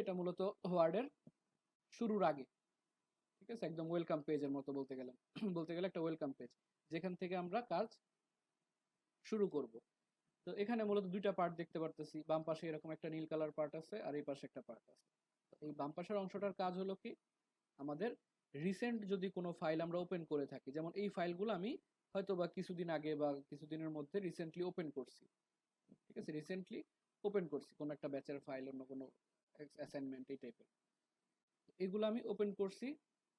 এটা মূলত ওয়ার্ডের শুরুর আগে, ঠিক আছে, একদম ওয়েলকাম পেজের মতো বলতে গেলে একটা ওয়েলকাম পেজ যেখান থেকে আমরা কাজ শুরু করব। তো এখানে মূলত দুইটা পার্ট দেখতে পারতেছি, বাম পাশে এরকম একটা নীল কালার পার্ট আছে আর এই পাশে একটা পার্ট আছে। তো এই বাম পাশের অংশটার কাজ হলো কি, আমাদের রিসেন্ট যদি কোনো ফাইল আমরা ওপেন করে থাকি, যেমন এই ফাইলগুলো আমি হয়তো বা কিছুদিন আগে বা কিছুদিনের মধ্যে রিসেন্টলি ওপেন করছি, ঠিক আছে, রিসেন্টলি ওপেন করছি কোনো একটা ব্যাচের ফাইল, অন্য কোনো অ্যাসাইনমেন্ট এই টাইপের, এগুলো আমি ওপেন করছি,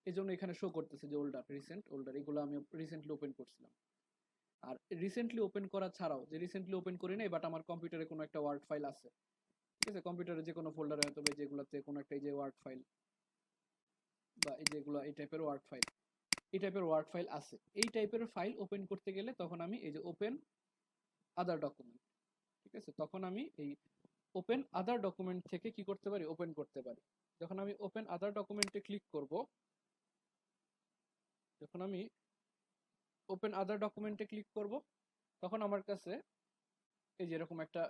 এই জন্য এখানে শো করতেছে যে ওল্ডার, রিসেন্ট ওল্ডার, এগুলো আমি রিসেন্টলি ওপেন করছিলাম। আর রিসেন্টলি ওপেন করা ছাড়াও, যে রিসেন্টলি ওপেন করি নাই বাট আমার কম্পিউটারে কোনো একটা ওয়ার্ড ফাইল আছে, ঠিক আছে, কম্পিউটারে যে কোনো ফোল্ডারে হয়তো যেগুলোতে কোনো একটা এই যে ওয়ার্ড ফাইল বা এই যেগুলো এই টাইপের ওয়ার্ড ফাইল, এই টাইপের ওয়ার্ড ফাইল আছে, এই টাইপের ফাইল ওপেন করতে গেলে তখন আমি এই যে ওপেন আদার ডকুমেন্ট, ঠিক আছে, তখন আমি এই ওপেন আদার ডকুমেন্ট থেকে কি করতে পারি, ওপেন করতে পারি। যখন আমি ওপেন আদার ডকুমেন্টে ক্লিক করব, যখন আমি ওপেন আদার ডকুমেন্টে ক্লিক করব, তখন আমার কাছে এই যে এরকম একটা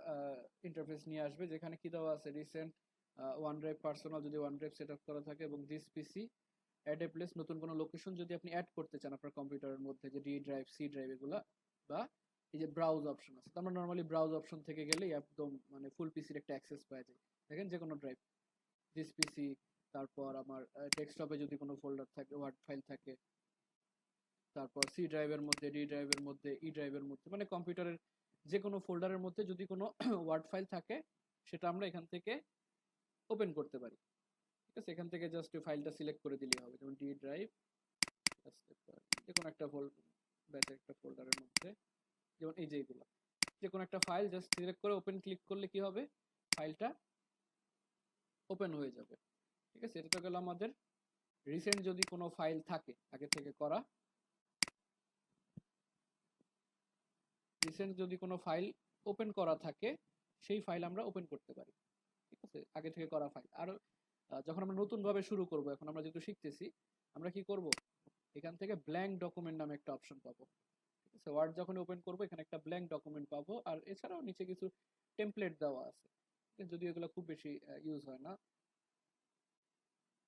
ইন্টারফেস নিয়ে আসবে, যেখানে কি দেওয়া আছে, রিসেন্ট ওয়ান ড্রাইভ পার্সোনাল যদি ওয়ান ড্রাইভ সেট আপ করা থাকে, এবং this PC add a place, নতুন কোনো লোকেশন যদি আপনি অ্যাড করতে চান আপনার কম্পিউটারের মধ্যে, যে ডি ড্রাইভ, সি ড্রাইভ এগুলা, বা এই যে ব্রাউজ অপশন আছে, তো আমরা নর্মালি ব্রাউজ অপশন থেকে গেলেই একদম মানে ফুল পিসির একটা অ্যাক্সেস পাওয়া যায়। দেখেন যে কোনো ড্রাইভ, দিস পিসি, তারপর আমার ডেস্কটপে যদি কোনো ফোল্ডার থাকে, ওয়ার্ড ফাইল থাকে, তারপর সি ড্রাইভের মধ্যে, ডি ড্রাইভের মধ্যে, ই ড্রাইভের মধ্যে, মানে কম্পিউটারের যে কোনো ফোল্ডারের মধ্যে যদি কোনো ওয়ার্ড ফাইল থাকে, সেটা আমরা এখান থেকে ওপেন করতে পারি, ঠিক আছে। এখান থেকে জাস্ট ফাইলটা সিলেক্ট করে দিলেই হবে, যেমন ডি ড্রাইভ, যে কোনো একটা ব্যাচের একটা ফোল্ডারের মধ্যে, যেমন এই যে এইগুলো, যে কোনো একটা ফাইল জাস্ট সিলেক্ট করে ওপেন ক্লিক করলে কি হবে, ফাইলটা ওপেন হয়ে যাবে, ঠিক আছে। এটা তো গেল আমাদের রিসেন্ট যদি কোনো ফাইল থাকে আগে থেকে করা, রিসেন্ট যদি কোনো ফাইল ওপেন করা থাকে, সেই ফাইল আমরা ওপেন করতে পারি, ঠিক আছে, আগে থেকে করা ফাইল। আর যখন আমরা নতুনভাবে শুরু করব, এখন আমরা যেহেতু শিখতেছি, আমরা কি করব, এখান থেকে ব্ল্যাঙ্ক ডকুমেন্ট নামে একটা অপশন পাবো, ঠিক আছে। ওয়ার্ড যখন ওপেন করবো এখানে একটা ব্ল্যাঙ্ক ডকুমেন্ট পাবো, আর এছাড়াও নিচে কিছু টেমপ্লেট দেওয়া আছে, যদিও এগুলো খুব বেশি ইউজ হয় না,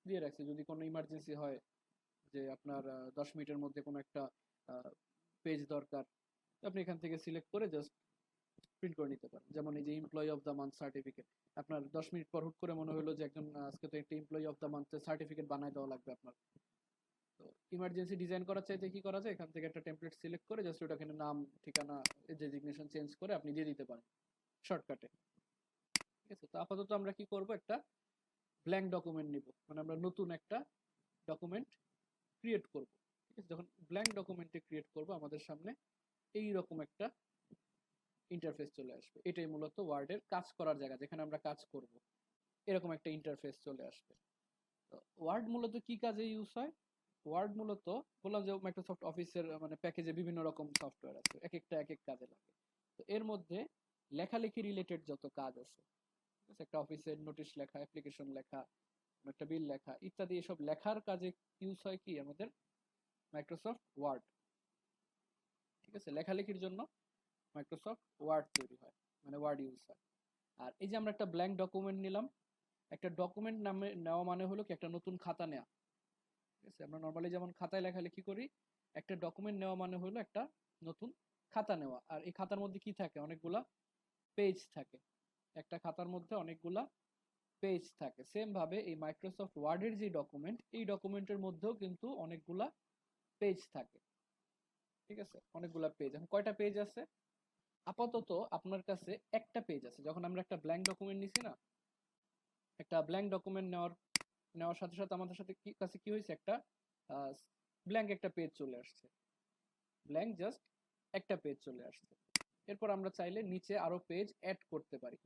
দিয়ে রাখছি যদি কোনো ইমার্জেন্সি হয়, যে আপনার 10 মিনিটের মধ্যে কোনো একটা পেজ দরকার, আপনি এখান থেকে সিলেক্ট করে জাস্ট প্রিন্ট করে নিতে পারেন। যেমন এই যে employee of the month certificate, আপনার 10 মিনিট পর হুট করে মনে হলো যে একজন আজকে তো একটা এমপ্লয়ি অফ দ্য মান্থের সার্টিফিকেট বানায় দেওয়া লাগবে আপনার, তো ইমার্জেন্সি ডিজাইন করার চাইতে কি করা যায়, এখান থেকে একটা টেমপ্লেট সিলেক্ট করে জাস্ট ওটা এখানে নাম, ঠিকানা, ডেজিগনেশন চেঞ্জ করে আপনি দিয়ে দিতে পারেন শর্টকাটে, ঠিক আছে। তো আপাতত আমরা কি করব, একটা ব্ল্যাঙ্ক ডকুমেন্ট নিব, মানে আমরা নতুন একটা ডকুমেন্ট ক্রিয়েট করব, ঠিক আছে। যখন ব্ল্যাঙ্ক ডকুমেন্টে ক্রিয়েট করব, আমাদের সামনে এই রকম একটা ইন্টারফেস চলে আসবে, এটাই মূলত ওয়ার্ডের কাজ করার জায়গা, যেখানে আমরা কাজ করব, এরকম একটা ইন্টারফেস চলে আসবে। তো ওয়ার্ড মূলত কি কাজে ইউজ হয়, ওয়ার্ড মূলত বললাম যে মাইক্রোসফট অফিসের মানে প্যাকেজে বিভিন্ন রকম সফটওয়্যার আছে, এক একটা এক এক কাজে লাগে। তো এর মধ্যে লেখালেখি রিলেটেড যত কাজ আছে, ঠিক আছে, একটা অফিসের নোটিশ লেখা, অ্যাপ্লিকেশন লেখা, একটা বিল লেখা ইত্যাদি, এসব লেখার কাজে ইউজ হয় কি আমাদের মাইক্রোসফট ওয়ার্ড, ঠিক আছে। লেখালেখির জন্য মাইক্রোসফট ওয়ার্ড তৈরি হয়, মানে ওয়ার্ড ইউজ হয়। আর এই যে আমরা একটা ব্ল্যাঙ্ক ডকুমেন্ট নিলাম, একটা ডকুমেন্ট নামে নেওয়া মানে হলো কি একটা নতুন খাতা নেওয়া, ঠিক আছে। আমরা নর্মালি যেমন খাতায় লেখালেখি করি, একটা ডকুমেন্ট নেওয়া মানে হলো একটা নতুন খাতা নেওয়া। আর এই খাতার মধ্যে কি থাকে, অনেকগুলা পেজ থাকে, একটা খাতার মধ্যে অনেকগুলা পেজ থাকে। সেম ভাবে এই মাইক্রোসফট ওয়ার্ডের যে ডকুমেন্ট, এই ডকুমেন্টের মধ্যেও কিন্তু অনেকগুলা পেজ থাকে, ঠিক আছে, অনেকগুলা পেজ। এখন কয়টা পেজ আছে, আপাতত আপনার কাছে একটা পেজ আছে। যখন আমরা একটা ব্ল্যাঙ্ক ডকুমেন্ট নিছি না, একটা ব্ল্যাঙ্ক ডকুমেন্ট নেওয়ার সাথে সাথে আমাদের সাথে কাছে কি হয়েছে, একটা ব্ল্যাঙ্ক একটা পেজ চলে আসছে, ব্ল্যাঙ্ক জাস্ট একটা পেজ চলে আসছে। এরপর আমরা চাইলে নিচে আরো পেজ অ্যাড করতে পারি,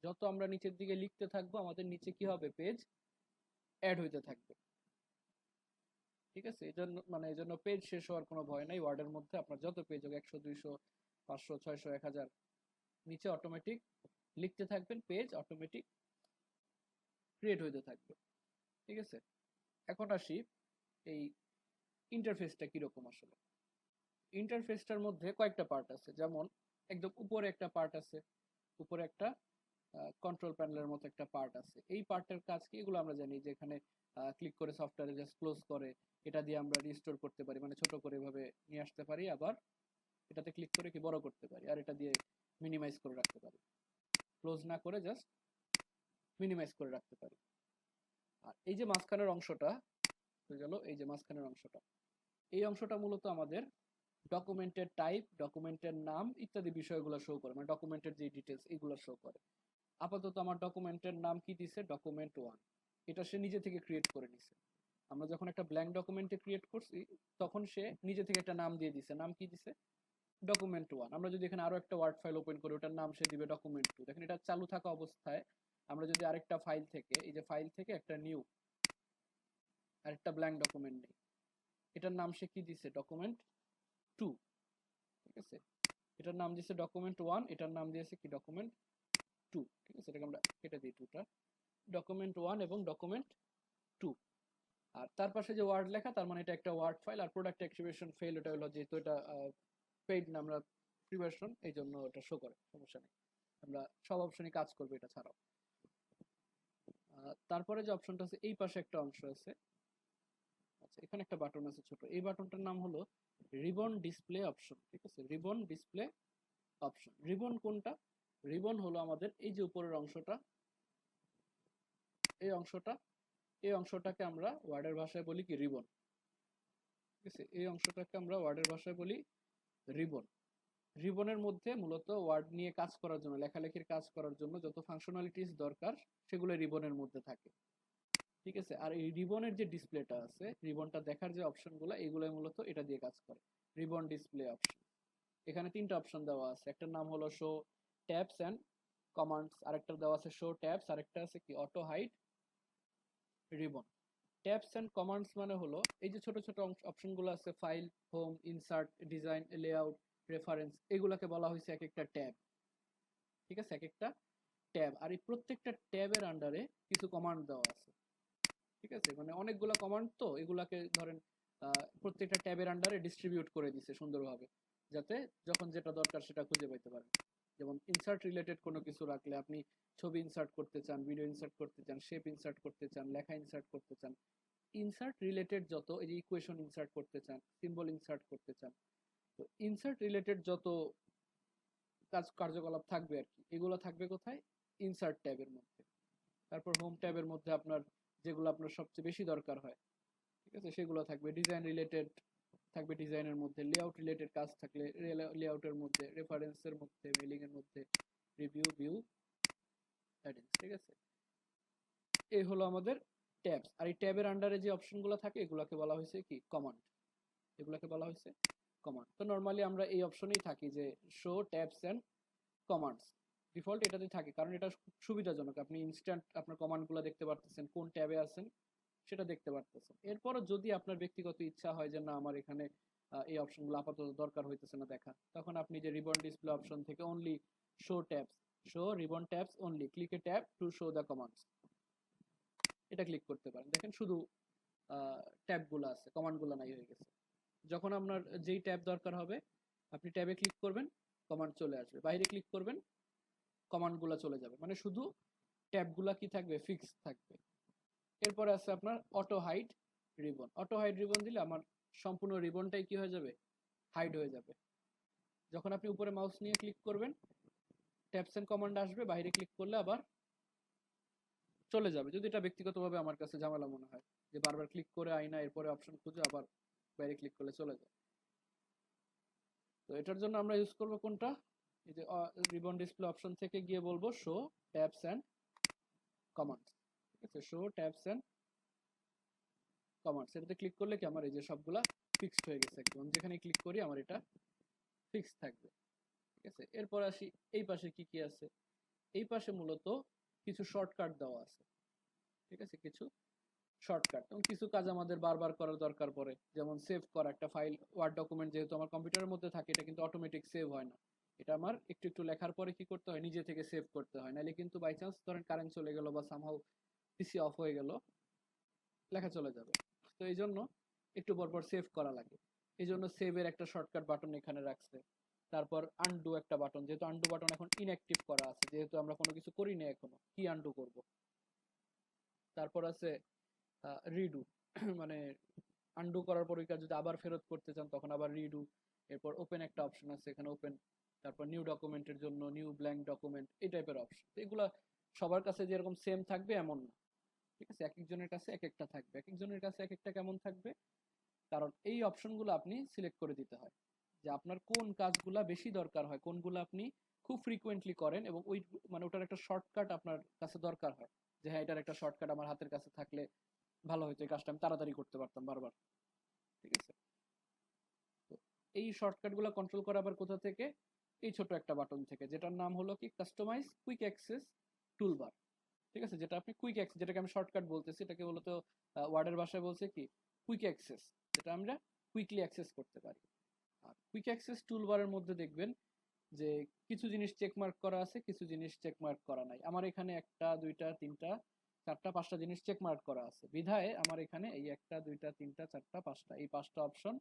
যত আমরা নিচের দিকে লিখতে থাকবো আমাদের নিচে কি হবে, পেজ অ্যাড হইতে থাকবে, ঠিক আছে। এই জন্য পেজ শেষ হওয়ার কোনো ভয় নাই, ওয়ার্ডের মধ্যে আপনার যত পেজ হোক, 100, 200, 500, 600, 1000, নিচে অটোমেটিক লিখতে থাকবেন, পেজ অটোমেটিক ক্রিয়েট হইতে থাকবে, ঠিক আছে। এখন আসি এই ইন্টারফেসটা কিরকম আসলে। ইন্টারফেসটার মধ্যে কয়েকটা পার্ট আছে, যেমন একদম উপরে একটা পার্ট আছে, উপরে একটা কন্ট্রোল প্যানেলের মতো একটা পার্ট আছে। এই পার্টের কাজ কি, এগুলো আমরা জানি যে এখানে ক্লিক করে সফটওয়্যারে জাস্ট ক্লোজ করে এটা দিয়ে আমরা রিস্টোর করতে পারি, মানে ছোট করে এভাবে নিয়ে আসতে পারি, আবার এটাতে ক্লিক করে কি বড় করতে পারি, আর এটা দিয়ে মিনিমাইজ করে রাখতে পারি, ক্লোজ না করে জাস্ট মিনিমাইজ করে রাখতে পারি। আর এই যে মাঝখানের অংশটা হয়ে গেল, এই যে মাঝখানের অংশটা, এই অংশটা মূলত আমাদের ডকুমেন্টের টাইপ, ডকুমেন্টের নাম ইত্যাদি বিষয়গুলো শো করে, মানে ডকুমেন্টের যে ডিটেলস এগুলো শো করে। আপাতত আমার ডকুমেন্টের নাম কি দিছে, ডকুমেন্ট 1, এটা সে নিজে থেকে ক্রিয়েট করে নিছে। আমরা যখন একটা ব্ল্যাঙ্ক ডকুমেন্টে ক্রিয়েট করছি তখন সে নিজে থেকে একটা নাম দিয়ে দিছে, নাম কি দিছে, ডকুমেন্ট 1। আমরা যদি এখানে আরো একটা ওয়ার্ড ফাইল ওপেন করি, ওটার নাম সে দিবে ডকুমেন্ট 2। দেখেন এটা চালু থাকা অবস্থায় আমরা যদি আরেকটা ফাইল থেকে, এই যে ফাইল থেকে একটা নিউ আরেকটা ব্ল্যাঙ্ক ডকুমেন্ট নেই, এটার নাম সে কি দিছে, ডকুমেন্ট 2। ঠিক আছে, এটার নাম দিয়েছে ডকুমেন্ট 1, এটার নাম দিয়েছে কি, ডকুমেন্ট 2। ঠিক আছে, এটাকে আমরা কেটে দিই 2টা, ডকুমেন্ট 1 এবং ডকুমেন্ট 2। আর তার পাশে যে ওয়ার্ড লেখা, তার মানে এটা একটা ওয়ার্ড ফাইল। আর প্রোডাক্ট অ্যাক্টিভেশন ফেল, এটা হলো যেহেতু এটা পেইড না, আমরা ফ্রি ভার্সন, এই জন্য এটা শো করে, সমস্যা নেই, আমরা সব অপশনই কাজ করবে এটা ছাড়াও। তারপরে যে অপশনটা আছে, এই পাশে একটা অংশ আছে, আচ্ছা এখানে একটা বাটন আছে ছোট, এই বাটনটার নাম হলো রিবন ডিসপ্লে অপশন। ঠিক আছে, রিবন ডিসপ্লে অপশন। রিবন কোনটা, রিবন হলো আমাদের এই যে উপরের অংশটা, এই অংশটা, এই অংশটাকে আমরা ওয়ার্ডের ভাষায় বলি কি, রিবন। ঠিক আছে, এই অংশটাকে আমরা ওয়ার্ডের ভাষায় বলি রিবন। রিবনের মধ্যে মূলত ওয়ার্ড নিয়ে কাজ করার জন্য, লেখালেখির কাজ করার জন্য যত ফাংশনালিটিস দরকার সেগুলো রিবনের মধ্যে থাকে। ঠিক আছে, আর এই রিবনের যে ডিসপ্লেটা আছে, রিবনটা দেখার যে অপশনগুলো, এগুলো মূলত এটা দিয়ে কাজ করে, রিবন ডিসপ্লে অপশন। এখানে 3টা অপশন দেওয়া আছে, একটার নাম হলো শো ট্যাবস অ্যান্ড কমান্ডস, আরেকটা দেওয়া আছে শো ট্যাবস, আরেকটা আছে কি auto hide ribbon. Tabs and commands মানে হলো এই যে ছোট ছোট অপশনগুলো আছে, file, home, insert, design, layout, reference, এগুলাকে বলা হয়েছে এক একটা ট্যাব। ঠিক আছে, এক একটা ট্যাব, আর এই প্রত্যেকটা ট্যাবের আন্ডারে কিছু কমান্ড দেওয়া আছে। ঠিক আছে, মানে অনেকগুলো কমান্ড, তো এগুলাকে ধরেন প্রত্যেকটা ট্যাবের আন্ডারে ডিস্ট্রিবিউট করে দিছে সুন্দরভাবে, যাতে যখন যেটা দরকার সেটা খুঁজে পাইতে পারেন। যেমন ইনসার্ট রিলেটেড কোনো কিছু রাখলে, আপনি ছবি ইনসার্ট করতে চান, ভিডিও ইনসার্ট করতে চান, শেপ ইনসার্ট করতে চান, লেখা ইনসার্ট করতে চান, ইনসার্ট রিলেটেড যত, এই যে ইকুয়েশন ইনসার্ট করতে চান, সিম্বল ইনসার্ট করতে চান, তো ইনসার্ট রিলেটেড যত কার্যকলাপ থাকবে আর কি, এগুলো থাকবে কোথায়, ইনসার্ট ট্যাবের মধ্যে। তারপর হোম ট্যাবের মধ্যে আপনার যেগুলো আপনার সবচেয়ে বেশি দরকার হয়, ঠিক আছে, সেগুলো থাকবে। ডিজাইন রিলেটেড থাকবে ডিজাইনের মধ্যে, লেআউট রিলেটেড কাজ থাকলে লেআউটের মধ্যে, রেফারেন্সের মধ্যে, মেলিং এর মধ্যে, রিভিউ, ভিউ, অ্যাডিংস। ঠিক আছে, এই হলো আমাদের ট্যাবস। আর এই ট্যাবের আন্ডারে যে অপশনগুলো থাকে এগুলোকে বলা হয়েছে কি, কমান্ড। এগুলোকে বলা হয়েছে কমান্ড। তো নর্মালি আমরা এই অপশনেই থাকি যে show tabs and commands, default এটাতেই থাকে, কারণ এটা খুব সুবিধাজনক, আপনি ইনস্ট্যান্ট আপনার কমান্ডগুলো দেখতে পারতেছেন, কোন ট্যাবে আছেন সেটা দেখতে পারতেছেন। এরপরও যদি আপনার ব্যক্তিগত ইচ্ছা হয় যে না আমার এখানে এই অপশনগুলো আপাতত দরকার হইতেছে না দেখা, তখন আপনি যে রিবন ডিসপ্লে অপশন থেকে only show tabs, show ribbon tabs only, click A tab to show the commands, এটা ক্লিক করতে পারেন। দেখেন শুধু ট্যাবগুলো আছে, কমান্ডগুলো নাই হয়ে গেছে। যখন আপনার যেই ট্যাব দরকার হবে আপনি ট্যাবে ক্লিক করবেন, কমান্ড চলে আসবে, বাইরে ক্লিক করবেন, কমান্ডগুলো চলে যাবে, মানে শুধু ট্যাবগুলো কি থাকবে, ফিক্স থাকবে। এরপরে আছে আপনার auto hide ribbon. Auto hide ribbon দিলে আমার সম্পূর্ণ রিবনটাই কি হয়ে যাবে, হাইড হয়ে যাবে। যখন আপনি উপরে মাউস নিয়ে ক্লিক করবেন, ট্যাবস এন্ড কমান্ড আসবে, বাইরে ক্লিক করলে আবার চলে যাবে। যদি এটা ব্যক্তিগতভাবে আমার কাছে ঝামেলা মনে হয় যে বারবার ক্লিক করে আইনা এরপরে অপশন খুঁজে আবার বাইরে ক্লিক করলে চলে যায়, তো এটার জন্য আমরা ইউজ করব কোনটা, এই যে রিবন ডিসপ্লে অপশন থেকে গিয়ে বলবো শো ট্যাবস এন্ড কমান্ডস। ঠিক আছে, শো ট্যাবস এন্ড কমান্ডস, এটাতে ক্লিক করলে কি আমার এই যে সবগুলা ফিক্সড হয়ে গেছে একদম, যেখানে ক্লিক করি আমার এটা ফিক্স থাকবে। ঠিক আছে, এরপর আসি এই পাশে কি কি আছে। এই পাশে মূলত কিছু শর্টকাট দেওয়া আছে। ঠিক আছে, কিছু শর্টকাট, এবং কিছু কাজ আমাদের বারবার করার দরকার পড়ে, যেমন সেভ করা একটা ফাইল, ওয়ার্ড ডকুমেন্ট যেহেতু আমার কম্পিউটারের মধ্যে থাকে, এটা কিন্তু অটোমেটিক সেভ হয় না, এটা আমার একটু একটু লেখার পরে কি করতে হয়, নিজে থেকে সেভ করতে হয়, নাহলে কিন্তু বাই চান্স ধরেন কারেন্ট চলে গেল বা সামহাউ পিসি অফ হয়ে গেল, লেখা চলে যাবে। তো এই জন্য একটু পর পর সেভ করা লাগে, এই জন্য সেভের একটা শর্টকাট বাটন এখানে রাখছে। তারপর আনডু একটা বাটন, যেহেতু আনডু বাটন এখন ইনঅ্যাক্টিভ করা আছে, যেহেতু আমরা কোনো কিছু করি না এখনো, কি আনডু করব। তারপর আছে রিডু মানে আনডু করার পর ওই কাজ যদি আবার ফেরত করতে চান তখন আবার রিডু। এরপর ওপেন একটা অপশন আছে, এখানে ওপেন। তারপর নিউ ডকুমেন্টের জন্য নিউ ব্ল্যাঙ্ক ডকুমেন্ট, এই টাইপের অপশন। এগুলা সবার কাছে যেরকম সেম থাকবে এমন না, ঠিক আছে? এক একজনের কাছে এক একটা থাকবে, এক একজনের কাছে এক একটা কেমন থাকবে, কারণ এই অপশনগুলো আপনি সিলেক্ট করে দিতে হয় যে আপনার কোন কাজগুলা বেশি দরকার হয়, কোনগুলো আপনি খুব ফ্রিকোয়েন্টলি করেন, এবং ওই মানে ওটার একটা শর্টকাট আপনার কাছে দরকার হয়, যে হ্যাঁ এটার একটা শর্টকাট আমার হাতের কাছে থাকলে ভালো হতো, এই কাজটা আমি তাড়াতাড়ি করতে পারতাম বারবার, ঠিক আছে? তো এই শর্টকাটগুলো কন্ট্রোল করা আবার কোথা থেকে? এই ছোট একটা বাটন থেকে, যেটার নাম হলো কি কাস্টমাইজ কুইক অ্যাক্সেস টুলবার, ঠিক আছে? যেটা আপনি কুইক অ্যাক্সেস, যেটাকে আমি শর্টকাট বলতেছি, এটাকে বলতো ওয়ার্ডের ভাষায় বলছে কি কুইক অ্যাক্সেস, যেটা আমরা কুইকলি অ্যাক্সেস করতে পারি। আর কুইক অ্যাক্সেস টুলবারের মধ্যে দেখবেন যে কিছু জিনিস চেকমার্ক করা আছে, কিছু জিনিস চেকমার্ক করা নাই। আমার এখানে একটা দুইটা তিনটা চারটা পাঁচটা জিনিস চেকমার্ক করা আছে, বিধায় আমার এখানে এই একটা দুইটা তিনটা চারটা পাঁচটা, এই পাঁচটা অপশন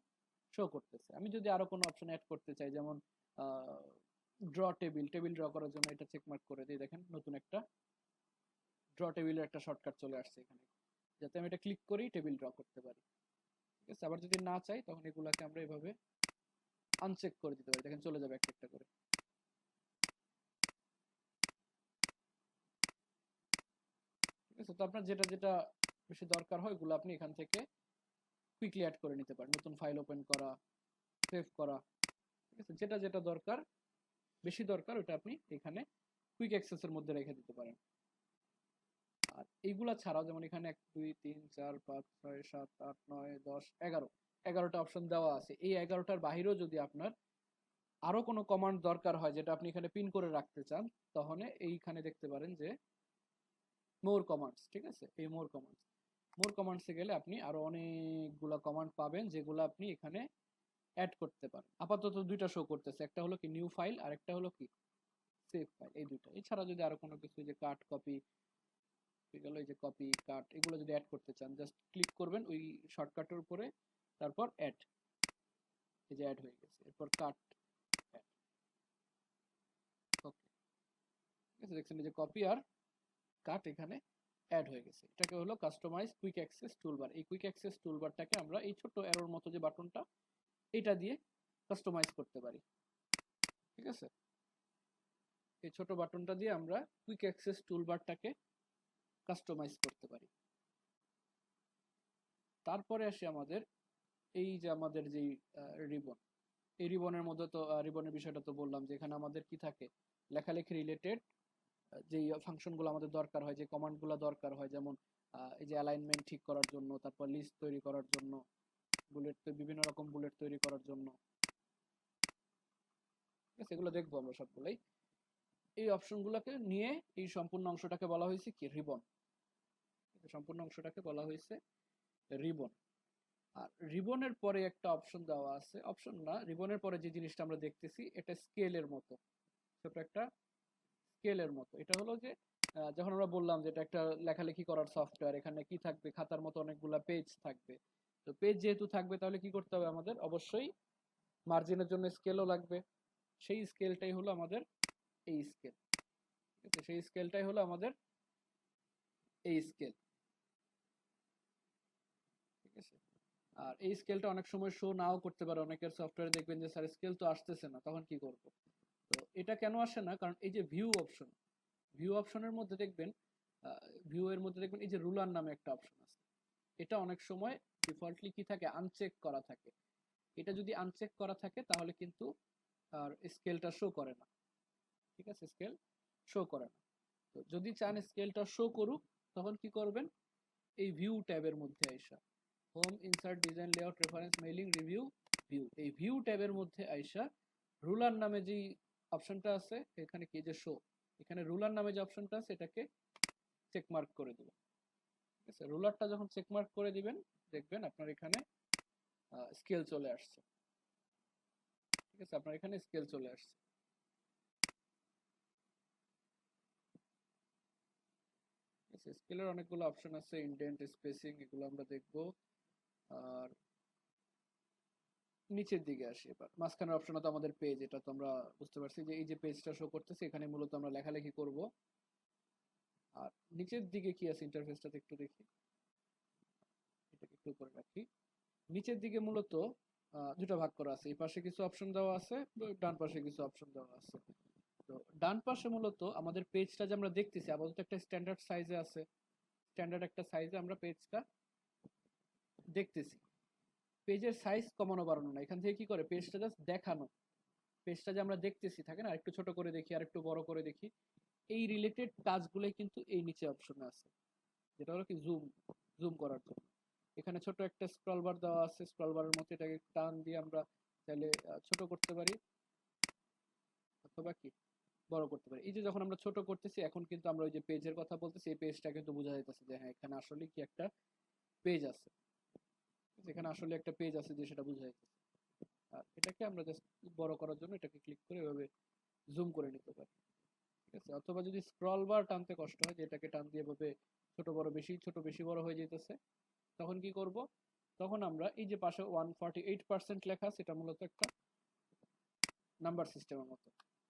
শো করতেছে। আমি যদি আরো কোনো অপশন অ্যাড করতে চাই, যেমন ড্র টেবিল, টেবিল ড্র করার জন্য এটা চেকমার্ক করে দিই, দেখেন নতুন একটা ড্র টেবিলের একটা শর্টকাট চলে আসছে এখানে, যাতে আমি এটা ক্লিক করি টেবিল ড্র করতে পারি, ঠিক আছে? আবার যদি না চাই তখন এগুলাকে আমরা এভাবে আনচেক করে দিতে পারি, দেখেন চলে যাবে একটা একটা করে, ঠিক আছে? তো আপনার যেটা যেটা বেশি দরকার হয় ওগুলো আপনি এখান থেকে কুইকলি অ্যাড করে নিতে পারেন, নতুন ফাইল ওপেন করা, সেভ করা, ঠিক আছে? যেটা যেটা দরকার, বেশি দরকার, ওটা আপনি এখানে কুইক অ্যাক্সেসের মধ্যে রেখে দিতে পারেন। আর এইগুলা ছাড়াও যেমন এখানে 1 2 3 4 5 6 7 8 9 10 11, 11টা অপশন দেওয়া আছে। এই 11টার বাহিরেও যদি আপনার আরো কোনো কমান্ড দরকার হয় যেটা আপনি এখানে পিন করে রাখতে চান, তাহলে এইখানে দেখতে পারেন যে মোর কমান্ডস, ঠিক আছে? এই মোর কমান্ডসে গেলে আপনি আরো অনেকগুলা কমান্ড পাবেন, যেগুলো আপনি এখানে অ্যাড করতে পারেন। আপাতত দুইটা শো করতেছে, একটা হলো কি নিউ ফাইল, আর একটা হলো কি সেভ ফাইল, এই দুইটা। এছাড়া যদি আরো কোনো কিছু, যে কাট কপি, গেল এই যে কপি কাট, এগুলো যদি অ্যাড করতে চান জাস্ট ক্লিক করবেন ওই শর্টকাটের উপরে, তারপর অ্যাড, এই যে অ্যাড হয়ে গেছে। এরপর কাট, অ্যাড, ওকে, ঠিক আছে? দেখছেন এই যে কপি আর কাট এখানে অ্যাড হয়ে গেছে। এটাকে হলো কাস্টমাইজ কুইক অ্যাক্সেস টুলবার। এই কুইক অ্যাক্সেস টুলবারটাকে আমরা এই ছোট অ্যারোর মতো যে বাটনটা, এটা দিয়ে কাস্টমাইজ করতে পারি, ঠিক আছে? এই ছোট বাটনটা দিয়ে আমরা কুইক অ্যাক্সেস টুলবারটাকে কাস্টমাইজ করতে পারি। তারপরে আসি আমাদের এই যে আমাদের যেই রিবন, এই রিবনের মধ্যে তো রিবনের বিষয়টা তো বললাম, যে এখানে আমাদের কি থাকে, লেখালেখি রিলেটেড যেই ফাংশনগুলো আমাদের দরকার হয়, যে কমান্ডগুলো দরকার হয়, যেমন এই যে অ্যালাইনমেন্ট ঠিক করার জন্য, তারপর লিস্ট তৈরি করার জন্য, বুলেট, বিভিন্ন রকম বুলেট তৈরি করার জন্য, ঠিক আছে? এগুলো দেখবো আমরা সবগুলোই। এই অপশনগুলোকে নিয়ে এই সম্পূর্ণ অংশটাকে বলা হয়েছে কি রিবন, সম্পূর্ণ অংশটাকে বলা হয়েছে রিবন। আর রিবনের পরে একটা অপশন দেওয়া আছে, অপশন না, রিবনের পরে যে জিনিসটা আমরা দেখতেছি এটা স্কেলের মতো, ছোট একটা স্কেলের মতো। এটা হলো যে যখন আমরা বললাম যে এটা একটা লেখালেখি করার সফটওয়্যার, এখানে কি থাকবে, খাতার মতো অনেকগুলা পেজ থাকবে। তো পেজ যেহেতু থাকবে তাহলে কি করতে হবে আমাদের, অবশ্যই মার্জিনের জন্য স্কেলও লাগবে। সেই স্কেলটাই হলো আমাদের এই স্কেল, ঠিক আছে? সেই স্কেলটাই হলো আমাদের এই স্কেল, ঠিক আছে? আর এই স্কেলটা অনেক সময় শো নাও করতে পারে, অনেকের সফটওয়্যারে দেখবেন যে স্যার স্কেল তো আসতেছে না, তখন কি করব? তো এটা কেন আসে না, কারণ এই যে ভিউ অপশন, ভিউ অপশনের মধ্যে দেখবেন, ভিউ এর মধ্যে দেখবেন এই যে রুলার নামে একটা অপশন আছে, এটা অনেক সময় ডিফল্টলি কি থাকে, আনচেক করা থাকে। এটা যদি আনচেক করা থাকে তাহলে কিন্তু আর স্কেলটা শো করে না, ঠিক আছে? স্কেল শো করে না। তো যদি চান স্কেলটা শো করুক, তখন কি করবেন, এই ভিউ ট্যাবের মধ্যে আইসা home, insert, design, layout, reference, mailing, review, view, এই ভিউ ট্যাবের মধ্যে আইসা রুলার নামে যে অপশনটা আছে এখানে কি যে শো, এখানে রুলার নামে যে অপশনটা আছে এটাকে চেকমার্ক করে দিবেন, ঠিক আছে? রুলারটা যখন চেকমার্ক করে দিবেন দেখবেন আপনার এখানে স্কেল চলে আসছে, ঠিক আছে? আপনার এখানে স্কেল চলে আসছে। স্কেলের অনেকগুলো অপশন আছে, ইনডেন্ট, স্পেসিং, এগুলো আমরা দেখবো। আর নিচের দিকে আসি, এবার মাঝখানের অপশনে তো আমাদের পেজ, এটা তো আমরা বুঝতে পারছি যে এই যে পেজটা শো করতেছে, এখানে মূলত আমরা লেখালেখি করব। আর নিচের দিকে কি আছে ইন্টারফেসটাতে একটু দেখি, এটাকে একটু উপরে রাখি। নিচের দিকে মূলত দুটো ভাগ করা আছে, এই পাশে কিছু অপশন দেওয়া আছে, ডান পাশে কিছু অপশন দেওয়া আছে। তো ডান পাশে মূলত আমাদের পেজটা যে আমরা দেখতেছি আপাতত একটা স্ট্যান্ডার্ড সাইজে আছে, স্ট্যান্ডার্ড একটা সাইজে আমরা পেজটা দেখতেছি। পেজের সাইজ কমানো বাড়ানো না, এখান থেকে কি করে পেজটা জাস্ট দেখানো, পেজটা যে আমরা দেখতেছি থাকে না, আরেকটু ছোট করে দেখি আর একটু বড় করে দেখি, এই রিলেটেড কাজগুলোই কিন্তু এই নিচে অপশনে আছে, যেটা হলো কি জুম, জুম করার জন্য। এখানে ছোট একটা স্ক্রল বার দেওয়া আছে, স্ক্রল বারের মধ্যে এটাকে টান দিয়ে আমরা চাইলে ছোট করতে পারি অথবা কি বড় করতে পারি। এই যে যখন আমরা ছোট করতেছি এখন কিন্তু আমরা ওই যে পেজের কথা বলতেছি, এই পেজটা কিন্তু বোঝা যাইতেছে যে হ্যাঁ এখানে আসলে কি একটা পেজ আছে, যেখানে আসলে একটা পেজ আছে যে সেটা বোঝা যাইতেছে। আর এটাকে আমরা জাস্ট বড় করার জন্য এটাকে ক্লিক করে এভাবে জুম করে নিতে পারি, ঠিক আছে। অথবা যদি স্ক্রল বার টানতে কষ্ট হয়, যে এটাকে টান দিয়ে এভাবে ছোট বড় বেশি ছোট বেশি বড় হয়ে যেতেছে, তখন কি করব, তখন আমরা এই যে পাশে 148% লেখা আছে, এটা মূলত একটা নাম্বার সিস্টেমের মতো,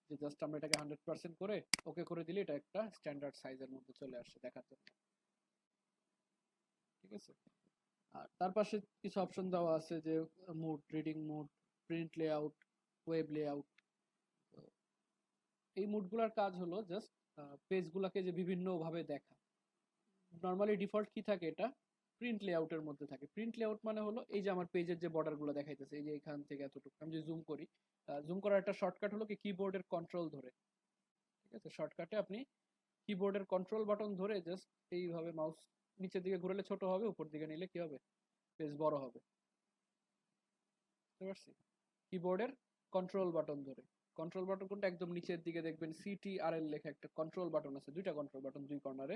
যে জাস্ট আমরা এটাকে 100% করে ওকে করে দিলে এটা একটা স্ট্যান্ডার্ড সাইজের মধ্যে চলে আসে দেখার জন্য, ঠিক আছে। আর তার পাশে কিছু অপশন দেওয়া আছে, যে mode, reading mode, print layout, web layout. এই মুডগুলোর কাজ হলো জাস্ট পেজগুলোকে যে বিভিন্ন ভাবে দেখা। নর্মালি ডিফল্ট কি থাকে, এটা প্রিন্ট লেআউটের মধ্যে থাকে। প্রিন্ট লেআউট মানে হলো এই যে আমার পেজের যে বর্ডারগুলো দেখাইতেছে, এই যে এখান থেকে এতটুকু আমি যদি জুম করি, জুম করার একটা শর্টকাট হলো কি কিবোর্ডের কন্ট্রোল ধরে, ঠিক আছে। শর্টকাটে আপনি কিবোর্ডের কন্ট্রোল বাটন ধরে জাস্ট এইভাবে মাউস নিচের দিকে ঘুরালে ছোট হবে, উপর দিকে নিলে কি হবে, পেজ বড় হবে, বুঝতে পারছি। কিবোর্ডের কন্ট্রোল বাটন ধরে, কন্ট্রোল বাটন কোনটা, একদম নিচের দিকে দেখবেন CTRL লেখা একটা কন্ট্রোল বাটন আছে, দুইটা কন্ট্রোল বাটন দুই কর্নারে।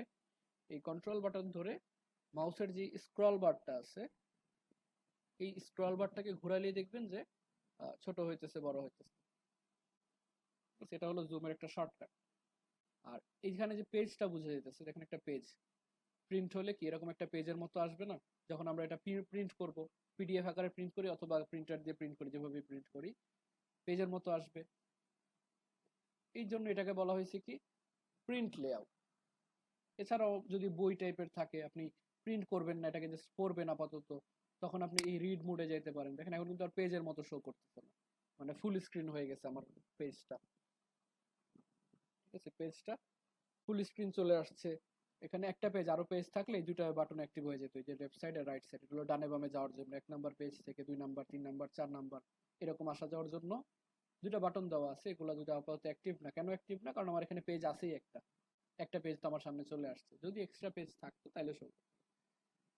এই কন্ট্রোল বাটন ধরে মাউসের যে স্ক্রল বারটা আছে, এই স্ক্রল বারটাকে ঘোরালেই দেখবেন যে ছোট হইতেছে বড় হইতেছে, সেটা হলো জুমের একটা শর্টকাট। আর এইখানে যে পেজটা বুঝে যেতেছে, দেখেন একটা পেজ প্রিন্ট হলে কি এরকম একটা পেজের মতো আসবে না, যখন আমরা এটা প্রিন্ট করব, PDF আকারে প্রিন্ট করি অথবা প্রিন্টার দিয়ে প্রিন্ট করি, যেভাবে প্রিন্ট করি পেজের মতো আসবে। এই জন্য এটাকে বলা হয়েছে কি প্রিন্ট লেআউট। এছাড়াও যদি বই টাইপের থাকে, আপনি প্রিন্ট করবেন না, এটাকে জাস্ট পড়বেন আপাতত, তখন আপনি এই রিড মোডে যেতে পারেন। দেখেন এখন কিন্তু আর পেজের মতো শো করতেছে না, মানে ফুল স্ক্রিন হয়ে গেছে আমার পেজটা, ঠিক আছে। পেজটা ফুল স্ক্রিন চলে আসছে। এখানে একটা পেজ, আরো পেজ থাকলে এই দুটো বাটন অ্যাক্টিভ হয়ে যেত, যে লেফট সাইড আর রাইট সাইড, এগুলো ডানে বামে যাওয়ার জন্য, 1 নাম্বার পেজ থেকে 2 নাম্বার 3 নাম্বার 4 নাম্বার এরকম আসা যাওয়ার জন্য দুটা বাটন দেওয়া আছে। এগুলো দুটো আপাতত অ্যাক্টিভ না, কেন অ্যাক্টিভ না, কারণ আমার এখানে পেজ আছেই একটা, একটা পেজ তো আমার সামনে চলে আসছে, যদি এক্সট্রা পেজ থাকতো তাহলে শো,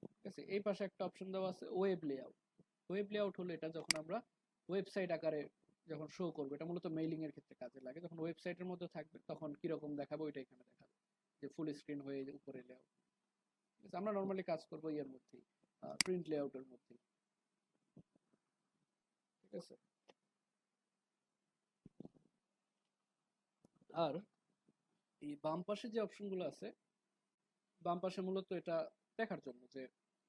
ঠিক আছে। এই পাশে একটা অপশন দেওয়া আছে ওয়েব লেআউট। ওয়েব লেআউট হলো এটা যখন আমরা ওয়েবসাইট আকারে যখন শো করবো, এটা মূলত মেইলিং এর ক্ষেত্রে কাজে লাগে, যখন ওয়েবসাইটের মধ্যে থাকবে তখন কিরকম দেখাবো ওইটা এখানে দেখাবে, যে ফুল স্ক্রিন হয়ে উপরে লেআউট, ঠিক আছে। আমরা নর্মালি কাজ করবো ইয়ের মধ্যেই, প্রিন্ট লেআউটের মধ্যেই, ঠিক আছে। আর এই বাম পাশে যে অপশনগুলো আছে, বাম পাশে মূলত এটা দেখার জন্য যে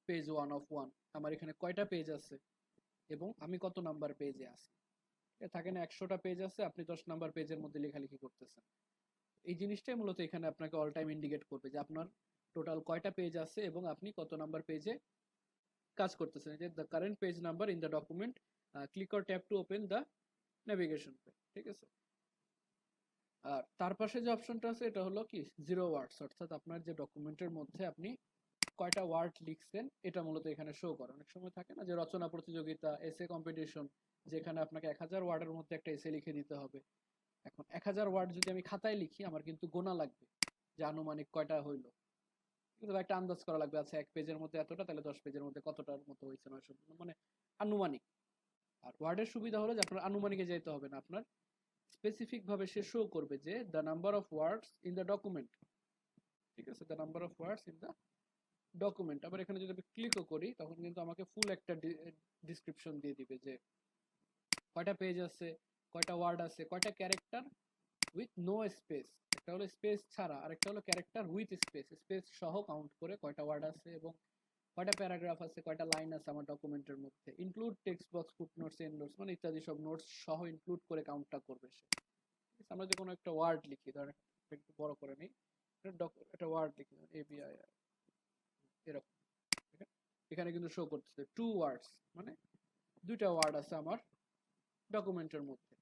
পেজ 1 of 1 আমার এখানে কয়টা পেজ আছে এবং আমি কত নাম্বার পেজে আছি। থাকে না 100টা পেজ আছে, আপনি 10 নাম্বার পেজের মধ্যে লেখালেখি করতেছেন, এই জিনিসটাই মূলত এখানে আপনাকে অল টাইম ইন্ডিকেট করবে যে আপনার টোটাল কয়টা পেজ আছে এবং আপনি কত নাম্বার পেজে কাজ করতেছেন। যে the current page number in the document, click or tap to open the navigation pay, ঠিক আছে। আর তার পাশে যে অপশনটা আছে এটা হলো কি 0 ওয়ার্ডস, অর্থাৎ আপনার যে ডকুমেন্টের মধ্যে আপনি কয়টা ওয়ার্ড লিখছেন এটা মূলত এখানে শো করে। অনেক সময় থাকে না যে রচনা প্রতিযোগিতা, এসে কম্পিটিশন, যেখানে আপনাকে 1000 ওয়ার্ডের মধ্যে একটা এসে লিখে দিতে হবে। এখন 1000 ওয়ার্ড যদি আমি খাতায় লিখি, আমার কিন্তু গোনা লাগবে যে আনুমানিক কয়টা হইলো, কিন্তু একটা আন্দাজ করা লাগবে, আচ্ছা 1 পেজের মধ্যে এতটা, তাহলে 10 পেজের মধ্যে কতটার মতো হয়েছে, 900, মানে আনুমানিক। আর ওয়ার্ডের সুবিধা হলো যে আপনার আনুমানিকে যেতে হবে না, আপনার স্পেসিফিক ভাবে সে শো করবে যে the number of words in the document, ঠিক আছে, the number of words in the document. আবার এখানে যদি আমি ক্লিকও করি তখন কিন্তু আমাকে ফুল একটা ডিসক্রিপশন দিয়ে দিবে যে কয়টা পেজ আছে, কয়টা ওয়ার্ড আছে, কয়টা ক্যারেক্টার উইথ নো স্পেস, একটা হলো স্পেস ছাড়া আর একটা হলো ক্যারেক্টার উইথ স্পেস, স্পেস সহ কাউন্ট করে কয়টা ওয়ার্ড আছে এবং কয়টা প্যারাগ্রাফ আছে, কয়টা লাইন আছে আমার ডকুমেন্টের মধ্যে, include text box, footnotes, endnotes মানে ইত্যাদি সব নোটস সহ ইনক্লুড করে কাউন্টটা করবে সে। আমরা যে কোনো একটা ওয়ার্ড লিখি, ধরেন একটু বড় করে নিই, একটা ওয়ার্ড লিখি ABI এরকম, এখানে কিন্তু শো করতেছে 2 ওয়ার্ডস, মানে দুইটা ওয়ার্ড আছে আমার ডকুমেন্টের মধ্যে।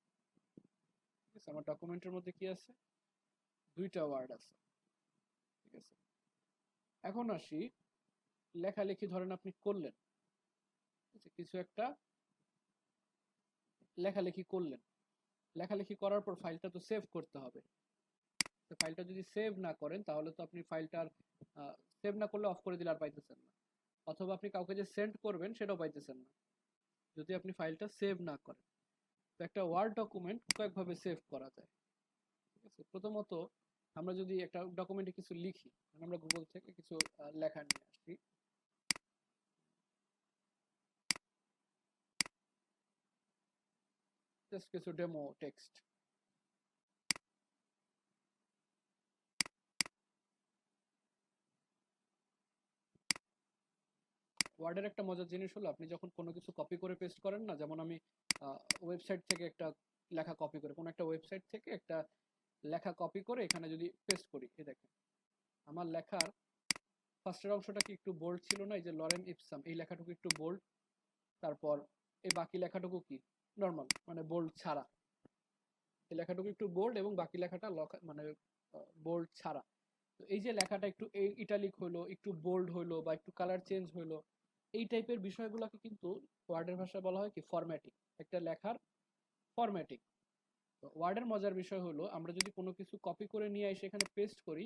ঠিক আছে, আমার ডকুমেন্টের মধ্যে কি আছে, দুইটা ওয়ার্ড আছে। ঠিক আছে, এখন আসি লেখালেখি, ধরেন আপনি করলেন কিছু একটা লেখালেখি করলেন, লেখালেখি করার পর ফাইলটা তো সেভ করতে হবে। তো ফাইলটা যদি সেভ না করেন তাহলে তো আপনি ফাইলটার সেভ না করলে অফ করে দিলে আর পাইতেছেন না, অথবা আপনি কাউকে যে সেন্ড করবেন সেটাও পাইতেছেন না যদি আপনি ফাইলটা সেভ না করেন। তো একটা ওয়ার্ড ডকুমেন্ট কয়েকভাবে সেভ করা যায়। ঠিক আছে, প্রথমত আমরা যদি একটা ডকুমেন্টে কিছু লিখি, আমরা গুগল থেকে কিছু লেখা নিয়ে আসি, জাস্ট কিছু ডেমো টেক্সট। ওয়ার্ডের একটা মজার জিনিস হলো আপনি যখন কোনো কিছু কপি করে পেস্ট করেন না, যেমন আমি ওয়েবসাইট থেকে একটা লেখা কপি করে, কোনো একটা ওয়েবসাইট থেকে একটা লেখা কপি করে এখানে যদি পেস্ট করি, এই দেখেন আমার লেখার ফার্স্টের অংশটা কি একটু বোল্ড ছিল না, এই যে লরেন ইপসাম, এই লেখাটুকু একটু বোল্ড, তারপর এই বাকি লেখাটুকু কি নর্মাল, মানে বোল্ড ছাড়া, এই লেখাটুকু একটু বোল্ড এবং বাকি লেখাটা মানে বোল্ড ছাড়া। তো এই যে লেখাটা একটু ইটালিক হলো, একটু বোল্ড হলো, বা একটু কালার চেঞ্জ হলো, এই টাইপের বিষয়গুলোকে কিন্তু ওয়ার্ডের ভাষায় বলা হয় কি ফরম্যাটিং, একটা লেখার ফরম্যাটিং। তো ওয়ার্ডের মজার বিষয় হলো আমরা যদি কোনো কিছু কপি করে নিয়ে এসে এখানে পেস্ট করি,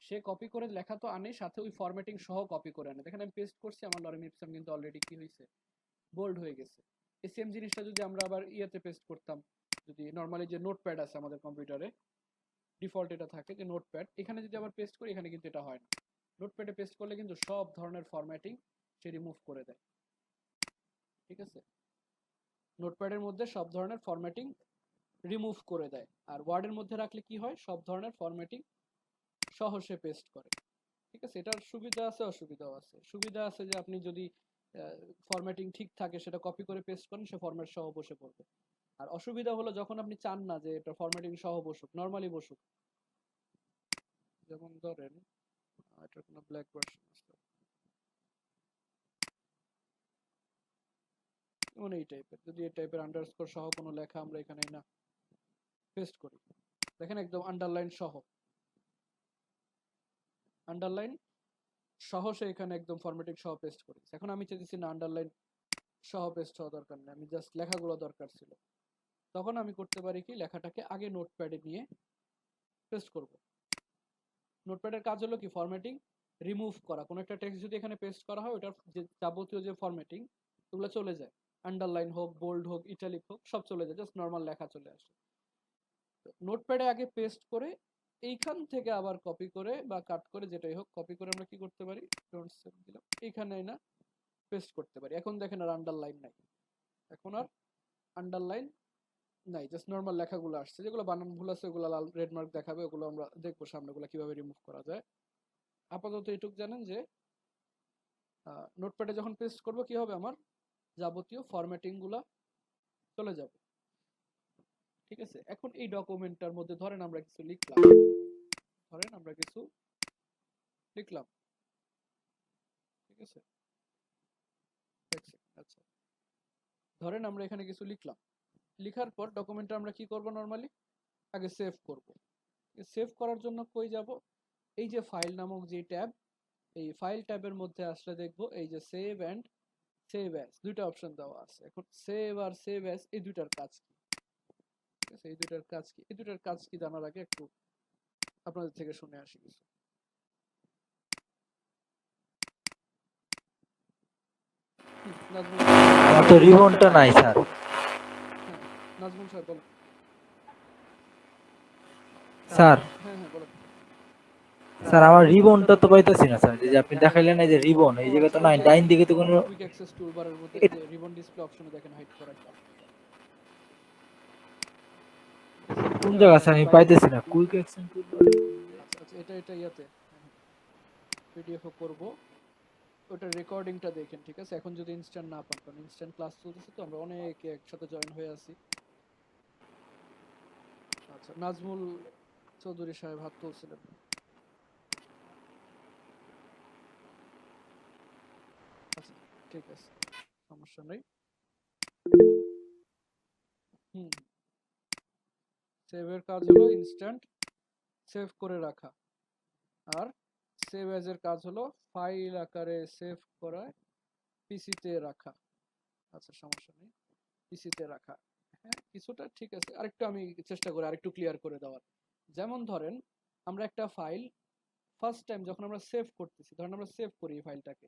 সে কপি করে লেখা তো আনে, সাথে ওই ফরম্যাটিং সহ কপি করে আনে। দেখেন আমি পেস্ট করছি, আমার লরেন ইপসাম কিন্তু অলরেডি কি হয়েছে, বোল্ড হয়ে গেছে। এই সেম জিনিসটা যদি আমরা আবার ইয়েতে পেস্ট করতাম, যদি নর্মালি যে নোটপ্যাড আছে আমাদের কম্পিউটারে ডিফল্ট এটা থাকে যে নোটপ্যাড, এখানে যদি আবার পেস্ট করি এখানে কিন্তু এটা হয় না। নোটপ্যাডে পেস্ট করলে কিন্তু সব ধরনের ফরম্যাটিং সে রিমুভ করে দেয়। ঠিক আছে, নোটপ্যাডের মধ্যে সব ধরনের ফরম্যাটিং রিমুভ করে দেয়, আর ওয়ার্ডের মধ্যে রাখলে কি হয়, সব ধরনের ফরম্যাটিং সহ সে পেস্ট করে। ঠিক আছে, এটার সুবিধা আছে অসুবিধাও আছে। সুবিধা আছে যে আপনি যদি ফরম্যাটিং ঠিক থাকে সেটা কপি করে পেস্ট করেন, সে ফরম্যাট সহ বসে পড়বে। আর অসুবিধা হলো যখন আপনি চান না যে এটা ফরম্যাটিং সহ বসুক, নর্মালি বসুক, যেমন ধরেন এটার কোনো ব্ল্যাক ভার্সন আছে, যেমন এই টাইপের, যদি এই টাইপের আন্ডারস্কোর সহ কোনো লেখা আমরা এখানে না পেস্ট করি, দেখেন একদম আন্ডারলাইন সহ, আন্ডারলাইন সহ সে এখানে একদম ফরম্যাটিং সহ পেস্ট করেছে। এখন আমি চাইতেছি না আন্ডারলাইন সহ পেস্ট হওয়া দরকার নেই, আমি জাস্ট লেখাগুলো দরকার ছিল, তখন আমি করতে পারি কি লেখাটাকে আগে নোটপ্যাডে নিয়ে পেস্ট করব। নোটপ্যাডের কাজ হলো কি ফরম্যাটিং রিমুভ করা, কোনো একটা টেক্সট যদি এখানে পেস্ট করা হয় ওটার যে যাবতীয় যে ফরম্যাটিং ওগুলো চলে যায়, আন্ডারলাইন হোক, বোল্ড হোক, ইটালিক হোক, সব চলে যায়, জাস্ট নর্মাল লেখা চলে আসে। নোটপ্যাডে আগে পেস্ট করে এইখান থেকে আবার কপি করে বা কাট করে যেটাই হোক কপি করে আমরা কি করতে পারি, ডোন্ট সেভ দিলাম, এইখানে না পেস্ট করতে পারি। এখন দেখেন আর আন্ডারলাইন নাই, এখন আর আন্ডারলাইন নাই, জাস্ট নর্মাল লেখাগুলো আসছে, যেগুলো বানান ভুল আছে ওগুলো লাল রেড মার্ক দেখাবে, ওগুলো আমরা দেখবো সামনে ওগুলো কিভাবে রিমুভ করা যায়। আপাতত এটুকু জানেন যে নোটপ্যাডে যখন পেস্ট করব কি হবে, আমার যাবতীয় ফরম্যাটিং গুলা চলে যাবে। ঠিক আছে, এখন এই ডকুমেন্টটার মধ্যে ধরেন আমরা কিছু লিখলাম, ঠিক আছে, আচ্ছা, ধরেন আমরা এখানে কিছু লিখলাম, লিখার পর ডকুমেন্টটা আমরা কি করব, নরমালি আগে সেভ করব। সেভ করার জন্য কই যাব, এই যে ফাইল নামক যে ট্যাব, এই ফাইল ট্যাবের মধ্যে আসলে দেখবো এই যে সেভ এন্ড সেভ অ্যাজ দুইটা অপশন দেওয়া আছে। এখন সেভ আর সেভ অ্যাজ এই দুইটার কাজ কি, ঠিক আছে, এই দুইটার কাজ কি, এই দুইটার কাজ কি জানার আগে একটু আপনাদের থেকে শুনে আসি কিছু। আমার তো রিবনটা নাই স্যার। নাজমুল স্যার বলুন। স্যার হ্যাঁ হ্যাঁ বলুন। স্যার আমার রিবনটা তো পাইতেছি না স্যার, যে আপনি দেখাইলেন এই যে রিবন, এই জায়গায় তো নাই, ডাইন দিকে তো কোনো কুইক অ্যাক্সেস টুলবারের মধ্যে এই যে রিবন ডিসপ্লে অপশনে দেখেন হাইড করার জন্য। কোন জায়গা স্যার আমি পাইতেছি না কুইক অ্যাকশন টুলবার। আচ্ছা এটা ইয়াতে পিডিএফ করব, ওটা রেকর্ডিংটা দেখেন, ঠিক আছে? এখন যদি ইনস্ট্যান্ট না পান, কারণ ইনস্ট্যান্ট ক্লাস চলতেছে তো আমরা অনেকে একসাথে জয়েন হয়ে আছি। আচ্ছা, নাজমুল চৌধুরী সাহেব হাত তুলছিলেন। আচ্ছা, ঠিক আছে, সমস্যা নেই। হুম, সেভের কাজ হলো ইনস্ট্যান্ট সেভ করে রাখা, আর সেভ অ্যাজ এর কাজ হলো ফাইল আকারে সেভ করা, পিসিতে রাখা। আচ্ছা, সমস্যা নেই, পিসিতে রাখা। হ্যাঁ, কিছুটা ঠিক আছে। আরেকটু আমি চেষ্টা করি আরেকটু ক্লিয়ার করে দেওয়ার। যেমন ধরেন, আমরা একটা ফাইল ফার্স্ট টাইম যখন আমরা সেভ করতেছি, ধরেন আমরা সেভ করি এই ফাইলটাকে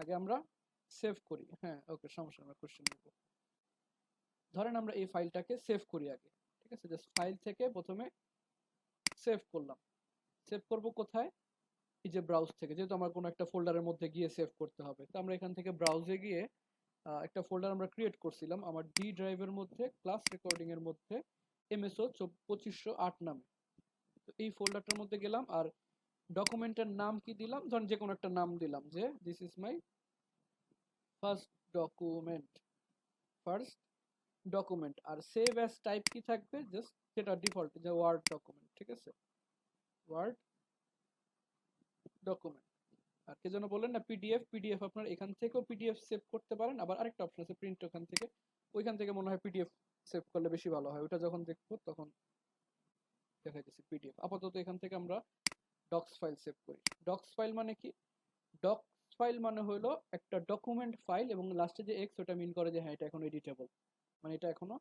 আগে আমরা সেভ করি। হ্যাঁ, ওকে, সমস্যা নেই, আমরা কোশ্চেন নেব। ধরেন আমরা এই ফাইলটাকে সেভ করি আগে, ঠিক আছে? জাস্ট ফাইল থেকে প্রথমে সেভ করলাম। সেভ করব কোথায়? এই যে ব্রাউজ থেকে, যেহেতু আমার কোনো একটা ফোল্ডারের মধ্যে গিয়ে সেভ করতে হবে, তো আমরা এখান থেকে ব্রাউজে গিয়ে একটা ফোল্ডার আমরা ক্রিয়েট করছিলাম আমার ডি ড্রাইভের মধ্যে, ক্লাস রেকর্ডিং এর মধ্যে, এমএসও 2508 নামে। তো এই ফোল্ডারটার মধ্যে গেলাম, আর ডকুমেন্টের নাম কি দিলাম? ধরেন যে কোনো একটা নাম দিলাম, যে this is my first document, first document. আর সেভ অ্যাজ টাইপ কি থাকবে? জাস্ট যেটা ডিফল্ট, যে ওয়ার্ড ডকুমেন্ট, ঠিক আছে? Word document. আর কে যেন বললেন না পিডিএফ, পিডিএফ আপনার এখান থেকেও পিডিএফ সেভ করতে পারেন, আবার আরেকটা অপশন আছে প্রিন্ট, ওখান থেকে, ওইখান থেকে মনে হয় পিডিএফ সেভ করলে বেশি ভালো হয়। ওটা যখন দেখবো তখন দেখাইতেছি পিডিএফ। আপাতত এখান থেকে আমরা ডক্স ফাইল সেভ করি। ডক্স ফাইল মানে কি? ডক্স ফাইল মানে হলো একটা ডকুমেন্ট ফাইল, এবং লাস্টে যে এক্স, ওটা মিন করে যে হ্যাঁ, এটা এখন এডিটেবল, মানে এটা এখনো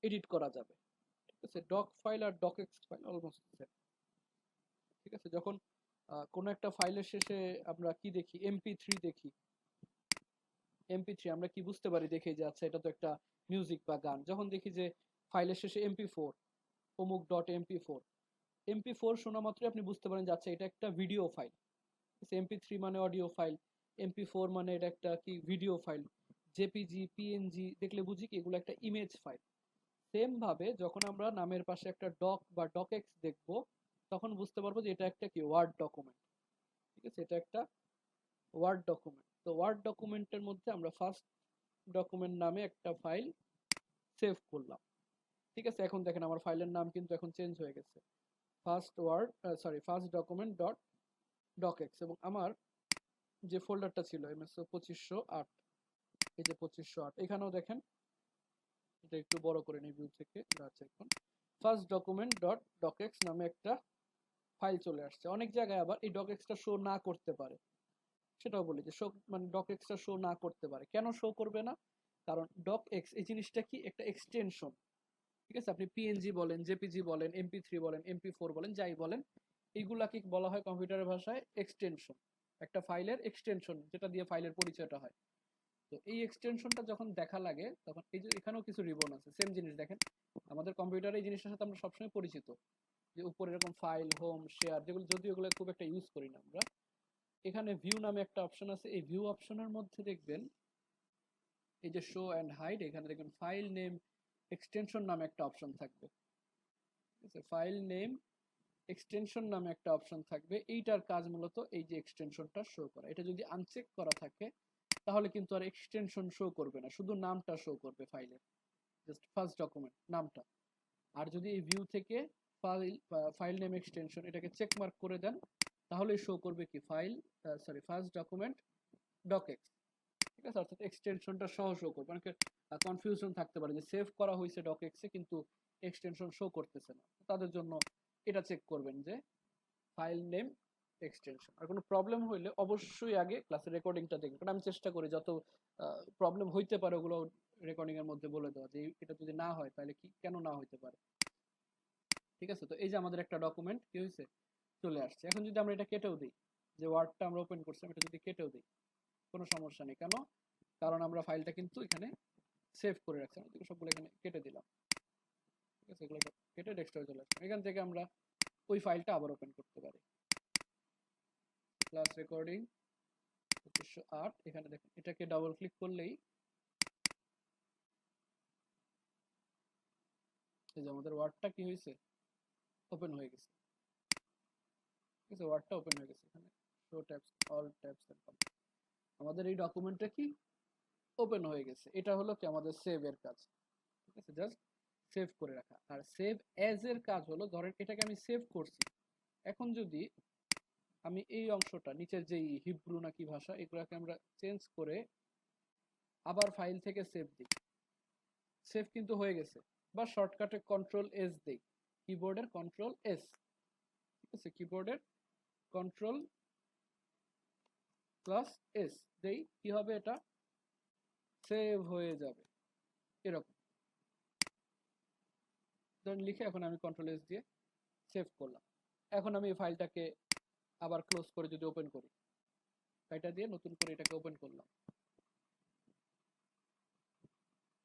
এডিট করা যাবে, ঠিক আছে? ডক ফাইল আর docx file almost same, ঠিক আছে? যখন কোনো একটা ফাইলের শেষে আমরা কি দেখি? এমপি3 দেখি। এমপি3 আমরা কি বুঝতে পারি দেখে যে আচ্ছা, এটা তো একটা মিউজিক বা গান। যখন দেখি যে ফাইলের শেষে এমপি4, অমুক ডট এমপি4, এমপি4 শোনা মাত্রই আপনি বুঝতে পারেন যে আচ্ছা, এটা একটা ভিডিও ফাইল। এমপি3 মানে অডিও ফাইল, এমপি4 মানে এটা একটা কি ভিডিও ফাইল। জেপিজি, পিএনজি দেখলে বুঝি কি এগুলো একটা ইমেজ ফাইল। সেম ভাবে যখন আমরা নামের পাশে একটা ডক বা ডকএক্স দেখব, তখন বুঝতে পারবো যে এটা একটা কি ওয়ার্ড ডকুমেন্ট, ঠিক আছে? এটা একটা ওয়ার্ড ডকুমেন্ট। তো ওয়ার্ড ডকুমেন্টের মধ্যে আমরা ফার্স্ট ডকুমেন্ট নামে একটা ফাইল সেভ করলাম, ঠিক আছে? এখন দেখেন আমার ফাইলের নাম কিন্তু এখন চেঞ্জ হয়ে গেছে, ফার্স্ট ডকুমেন্ট ডট ডকএক্স। এবং আমার যে ফোল্ডারটা ছিল এমএসও 2508, এই যে 2508, এখানেও দেখেন, এটা একটু বড় করে নিই ভিউ থেকে, আচ্ছা, এখন ফার্স্ট ডকুমেন্ট ডট ডকএক্স নামে একটা ফাইল চলে আসছে। অনেক জায়গায় আবার এই ডকএক্সটা শো না করতে পারে, সেটাও বলি যে শো, মানে ডকএক্সটা শো না করতে পারে। কেন শো করবে না? কারণ ডকএক্স এই জিনিসটা কি একটা এক্সটেনশন, ঠিক আছে? আপনি পিএনজি বলেন, জেপিজি বলেন, এমপি3 বলেন, এমপি4 বলেন, যাই বলেন, এইগুলাকে বলা হয় কম্পিউটারের ভাষায় এক্সটেনশন। একটা ফাইলের এক্সটেনশন, যেটা দিয়ে ফাইলের পরিচয়টা হয়। তো এই এক্সটেনশনটা যখন দেখা লাগে, তখন এই যে এখানেও কিছু রিবন আছে, সেম জিনিস দেখেন, আমাদের কম্পিউটারে এই জিনিসটার সাথে আমরা সবসময় পরিচিত, যে উপরে এরকম ফাইল, হোম, শেয়ার, যেগুলো যদিও এগুলো খুব একটা ইউজ করি না আমরা। এখানে ভিউ নামে একটা অপশন আছে, এই ভিউ অপশনের মধ্যে দেখবেন এই যে শো অ্যান্ড হাইড, এখানে দেখবেন ফাইল নেম এক্সটেনশন নামে একটা অপশন থাকবে, ঠিক আছে? ফাইল নেম এক্সটেনশন নামে একটা অপশন থাকবে। এইটার কাজ মূলত এই যে এক্সটেনশনটা শো করা। এটা যদি আনচেক করা থাকে, তাহলে কিন্তু আর এক্সটেনশন শো করবে না, শুধু নামটা শো করবে ফাইলের, জাস্ট ফার্স্ট ডকুমেন্ট নামটা। আর যদি এই ভিউ থেকে ফাইল নেম এক্সটেনশন এটাকে চেক মার্ক করে দেন, তাহলে শো করবে কি ফার্স্ট ডকুমেন্ট ডকএক্স, ঠিক আছে? অর্থাৎ এক্সটেনশনটা সহ শো করবে। অনেকের কনফিউশন থাকতে পারে যে সেভ করা হয়েছে ডকএক্সে কিন্তু এক্সটেনশন শো করতেছে না, তাদের জন্য এটা চেক করবেন যে ফাইল নেম এক্সটেনশন। আর কোনো প্রবলেম হইলে অবশ্যই আগে ক্লাসের রেকর্ডিংটা দেখবেন, কারণ আমি চেষ্টা করি যত প্রবলেম হইতে পারে ওগুলো রেকর্ডিং এর মধ্যে বলে দেওয়া, যে এটা যদি না হয় তাহলে কি কেন না হইতে পারে, ঠিক আছে? তো এই যে আমাদের একটা ডকুমেন্ট কি হয়েছে, চলে আসছে। এখন যদি আমরা এটা কেটেও দিই, যে ওয়ার্ডটা আমরা ওপেন করছি, এটা যদি কেটেও দিই, কোনো সমস্যা নেই। কেন? কারণ আমরা ফাইলটা কিন্তু এখানে সেভ করে রাখছি। আমি সবগুলো এখানে কেটে দিলাম, ঠিক আছে? এগুলো সব কেটে ডেস্কটপে চলে আসবে। এখান থেকে আমরা ওই ফাইলটা আবার ওপেন করতে পারি। ক্লাস রেকর্ডিং 2508, এখানে দেখেন, এটাকে ডাবল ক্লিক করলেই এই যে আমাদের ওয়ার্ডটা কি হয়েছে, ওপেন হয়ে গেছে, ঠিক আছে? ওয়ার্ডটা ওপেন হয়ে গেছে। এখানে show tabs, all tabs and complete. আমাদের এই ডকুমেন্টটা কি ওপেন হয়ে গেছে। এটা হলো কি আমাদের সেভ এর কাজ। ঠিক আছে, জাস্ট সেভ করে রাখা। আর সেভ অ্যাজ এর কাজ হলো, ধরেন এটাকে আমি সেভ করছি, এখন যদি আমি এই অংশটা নিচের যেই হিব্রু নাকি ভাষা এগুলাকে আমরা চেঞ্জ করে আবার ফাইল থেকে সেভ দিই, সেভ কিন্তু হয়ে গেছে। বা শর্টকাটে কন্ট্রোল এস দেই, কিবোর্ডের কন্ট্রোল এস, ঠিক আছে, কিবোর্ডের কন্ট্রোল প্লাস এস দেই, কি হবে, এটা সেভ হয়ে যাবে এরকম। ধরুন লিখে এখন আমি কন্ট্রোল এস দিয়ে সেভ করলাম। এখন আমি এই ফাইলটাকে আবার ক্লোজ করে যদি ওপেন করি, এটা দিয়ে নতুন করে এটাকে ওপেন করলাম,